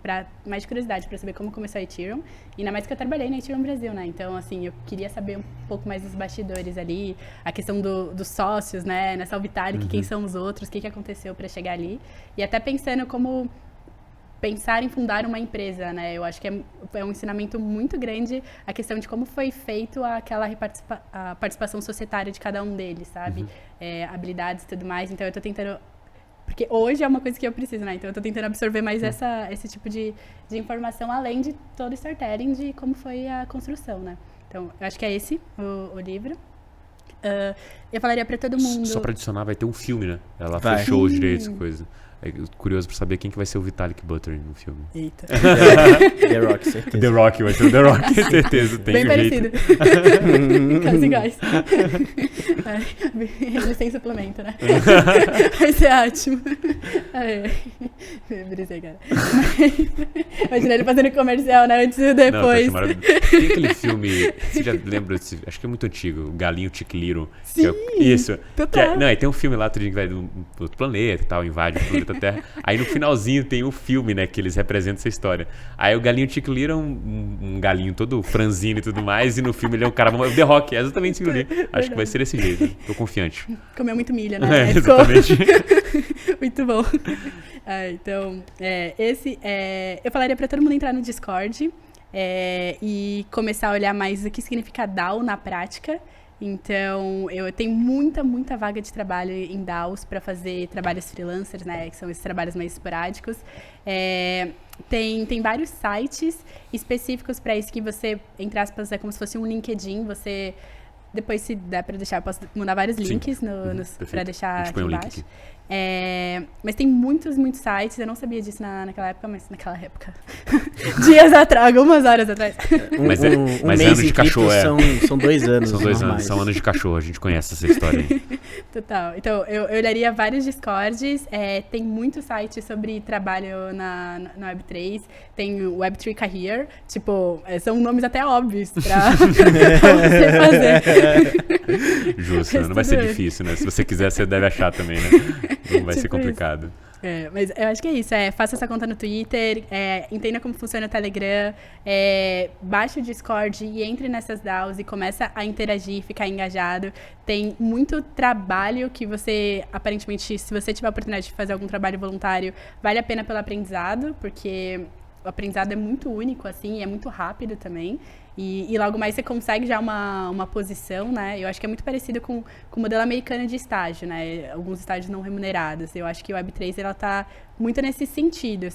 mais de curiosidade pra saber como começou a Ethereum, e ainda mais que eu trabalhei na Ethereum Brasil, né, então, assim, eu queria saber um pouco mais dos bastidores ali, a questão dos sócios, né, nessa Vitalik, quem são os outros, o que aconteceu pra chegar ali, e até pensando como pensar em fundar uma empresa, né? Eu acho que é um ensinamento muito grande a questão de como foi feito aquela a participação societária de cada um deles, sabe? Habilidades e tudo mais. Então, eu tô tentando... Porque hoje é uma coisa que eu preciso, né? Então, eu tô tentando absorver mais esse tipo de informação, além de todo o storytelling de como foi a construção, né? Então, eu acho que é esse o livro. Eu falaria pra todo mundo... Só pra adicionar, vai ter um filme, né? Ela Vai. fechou os direitos, coisa. Curioso pra saber quem que vai ser o Vitalik Buterin no filme. Eita. The Rock, certeza. The Rock, vai ser o The Rock, certeza. Tem Bem um parecido. jeito. Quase iguais. Ele sem suplemento, né? Vai ser ótimo. Brisei, cara. Imagina ele fazendo comercial, né? Antes e depois. Não, tem aquele filme, você já lembra, acho que é muito antigo, o Galinho Chiquiliro. Sim, isso. total. Não, e tem um filme lá, que vai do outro planeta e tal, invade o planeta Terra. Aí no finalzinho tem o filme, né, que eles representam essa história. Aí o Galinho Chiquiliro é um galinho todo franzino e tudo mais, e no filme ele é um cara, o The Rock, é exatamente isso ali. Acho que vai ser desse jeito, tô confiante. Comeu muito milho, né? Exatamente. Muito bom. Então, eu falaria pra todo mundo entrar no Discord e começar a olhar mais o que significa DAO na prática. Então, eu tenho muita vaga de trabalho em DAOs para fazer trabalhos freelancers, né? Que são esses trabalhos mais esporádicos. Tem vários sites específicos para isso que você, entre aspas, é como se fosse um LinkedIn. Você, depois, se der para deixar, eu posso mandar vários links para deixar aqui embaixo. Mas tem muitos sites, eu não sabia disso naquela época, mas naquela época, dias atrás, algumas horas atrás. Mas mês ano de cachorro são 2 anos. São 2 anos, são anos de cachorro, a gente conhece essa história aí. Total, então eu olharia vários Discords, tem muito site sobre trabalho na Web3, tem o Web3 Career, tipo, são nomes até óbvios pra você fazer. Justo, não vai ser difícil, né? Se você quiser, você deve achar também, né? Não vai ser complicado. Mas eu acho que é isso. Faça essa conta no Twitter, entenda como funciona o Telegram, baixe o Discord e entre nessas DAOs e começa a interagir, ficar engajado. Tem muito trabalho que você, aparentemente, se você tiver a oportunidade de fazer algum trabalho voluntário, vale a pena pelo aprendizado, porque o aprendizado é muito único, assim, e é muito rápido também. E logo mais você consegue já uma posição, né? Eu acho que é muito parecido com o modelo americano de estágio, né? Alguns estágios não remunerados. Eu acho que o Web3, ela tá muito nesse sentido.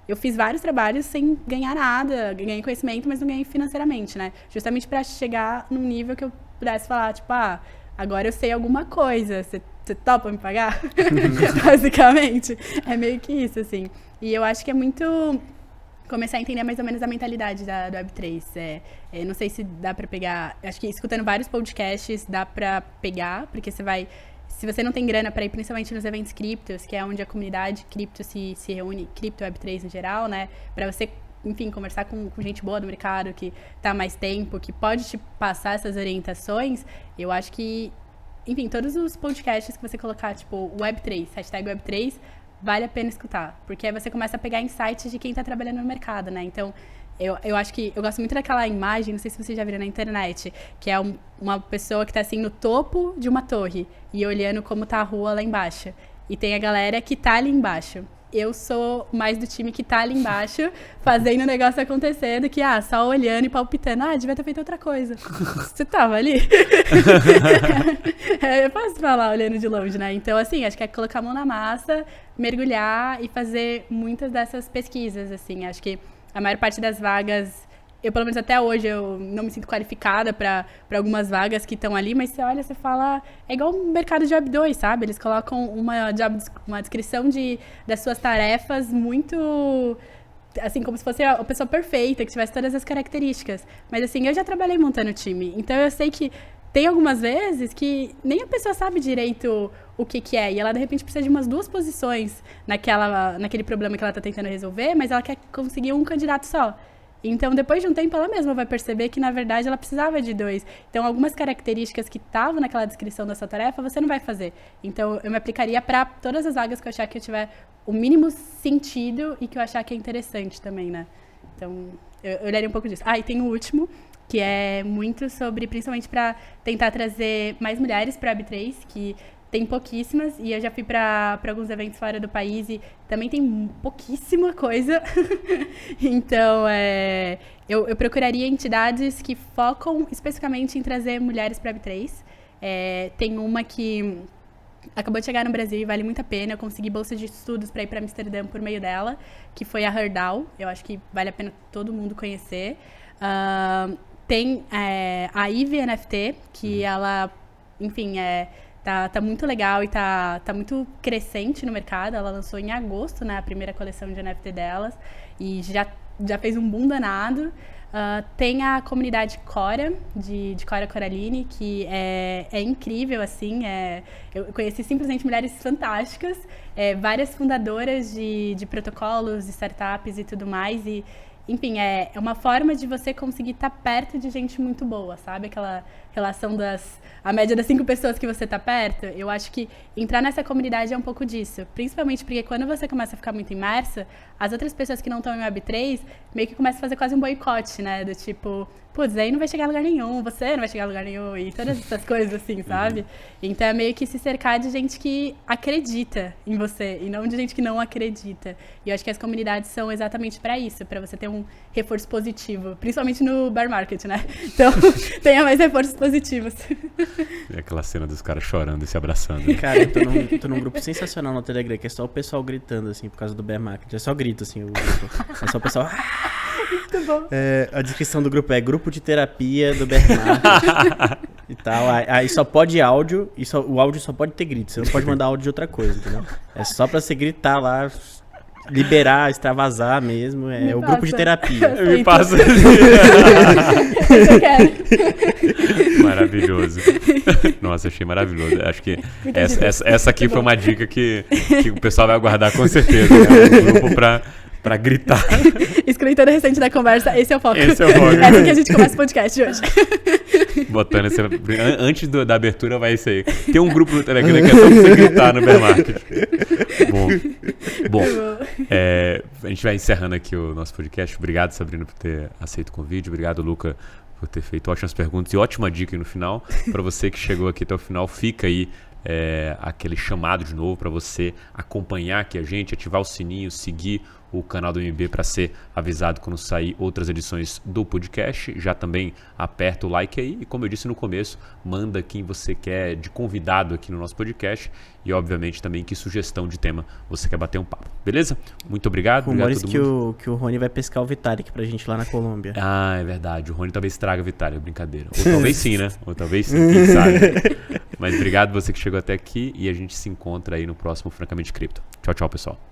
Eu fiz vários trabalhos sem ganhar nada, ganhei conhecimento, mas não ganhei financeiramente, né? Justamente para chegar num nível que eu pudesse falar, tipo, agora eu sei alguma coisa, você topa me pagar? Basicamente. É meio que isso, assim. E eu acho que é muito começar a entender mais ou menos a mentalidade do Web3. Não sei se dá pra pegar, acho que escutando vários podcasts dá pra pegar, porque se você não tem grana pra ir principalmente nos eventos criptos, que é onde a comunidade cripto se reúne, cripto Web3 no geral, né, pra você, enfim, conversar com gente boa do mercado, que tá há mais tempo, que pode te passar essas orientações, eu acho que, enfim, todos os podcasts que você colocar, tipo, Web3, hashtag Web3, vale a pena escutar, porque aí você começa a pegar insights de quem está trabalhando no mercado, né? Então, eu acho que eu gosto muito daquela imagem, não sei se vocês já viram na internet, que é uma pessoa que está assim no topo de uma torre e olhando como tá a rua lá embaixo. E tem a galera que tá ali embaixo. Eu sou mais do time que tá ali embaixo, fazendo o negócio acontecer, do que, só olhando e palpitando. Devia ter feito outra coisa. Você tava ali? Eu posso falar olhando de longe, né? Então, assim, acho que é colocar a mão na massa, mergulhar e fazer muitas dessas pesquisas, assim. Acho que a maior parte das vagas, eu pelo menos até hoje, eu não me sinto qualificada para algumas vagas que estão ali, mas você olha, você fala, é igual o mercado de Web 2, sabe? Eles colocam uma descrição das suas tarefas muito, assim, como se fosse a pessoa perfeita, que tivesse todas as características. Mas assim, eu já trabalhei montando time, então eu sei que tem algumas vezes que nem a pessoa sabe direito o que é, e ela de repente precisa de umas 2 posições naquele problema que ela está tentando resolver, mas ela quer conseguir um candidato só. Então, depois de um tempo, ela mesma vai perceber que, na verdade, ela precisava de 2. Então, algumas características que estavam naquela descrição da sua tarefa, você não vai fazer. Então, eu me aplicaria para todas as vagas que eu achar que eu tiver o mínimo sentido e que eu achar que é interessante também, né? Então, eu olharia um pouco disso. E tem o último, que é muito sobre, principalmente para tentar trazer mais mulheres para a Web3, que tem pouquíssimas, e eu já fui para alguns eventos fora do país e também tem pouquíssima coisa. Então, eu procuraria entidades que focam especificamente em trazer mulheres para a Web3. Tem uma que acabou de chegar no Brasil e vale muito a pena. Eu consegui bolsa de estudos para ir para Amsterdã por meio dela, que foi a Herdal. Eu acho que vale a pena todo mundo conhecer. Tem a Ivy NFT, que ela, enfim, Tá muito legal e tá muito crescente no mercado. Ela lançou em agosto, né, a primeira coleção de NFT delas, e já fez um boom danado. Tem a comunidade Cora, de Cora Coraline, que é incrível, assim. Eu conheci simplesmente mulheres fantásticas, várias fundadoras de protocolos, de startups e tudo mais. E, enfim, é uma forma de você conseguir estar perto de gente muito boa, sabe? Aquela relação a média das 5 pessoas que você tá perto. Eu acho que entrar nessa comunidade é um pouco disso. Principalmente porque quando você começa a ficar muito imersa, as outras pessoas que não estão em Web3 meio que começam a fazer quase um boicote, né? Do tipo, putz, aí não vai chegar a lugar nenhum, você não vai chegar a lugar nenhum, e todas essas coisas assim, sabe? Então é meio que se cercar de gente que acredita em você e não de gente que não acredita. E eu acho que as comunidades são exatamente para isso, para você ter um reforço positivo, principalmente no bear market, né? Então, tenha mais reforços positivos. É aquela cena dos caras chorando e se abraçando. Né? Cara, eu tô num grupo sensacional no Telegram, que é só o pessoal gritando, assim, por causa do bear market. É só grito, assim, o grupo. É só o pessoal... Muito bom. A descrição do grupo é grupo de terapia do bear market e tal. Aí só pode áudio, o áudio só pode ter grito. Você não pode mandar áudio de outra coisa, entendeu? É só pra você gritar lá... Liberar, extravasar mesmo, o grupo de terapia. Me passa. Eu quero. Maravilhoso. Nossa, achei maravilhoso. Acho que essa aqui foi uma dica que o pessoal vai aguardar com certeza. Né? Um grupo pra gritar. Excluindo toda a restante da conversa, esse é o foco. Esse é o foco. É assim que a gente começa o podcast de hoje. Botando esse... Antes da abertura vai isso aí. Tem um grupo no Telegram que é só pra você gritar no bear market. Bom, a gente vai encerrando aqui o nosso podcast. Obrigado, Sabrina, por ter aceito o convite. Obrigado, Luca, por ter feito ótimas perguntas e ótima dica aí no final. Para você que chegou aqui até o final, fica aí aquele chamado de novo para você acompanhar aqui a gente, ativar o sininho, seguir o canal do MB para ser avisado quando sair outras edições do podcast. Já também aperta o like aí e, como eu disse no começo, manda quem você quer de convidado aqui no nosso podcast e, obviamente, também que sugestão de tema você quer bater um papo. Beleza? Muito obrigado. Rumores que o Rony vai pescar o Vitalik pra gente lá na Colômbia. Ah, é verdade. O Rony talvez traga o Vitalik, brincadeira. Ou talvez sim, né? Ou talvez sim, quem sabe. Mas obrigado você que chegou até aqui e a gente se encontra aí no próximo Francamente Cripto. Tchau, tchau, pessoal.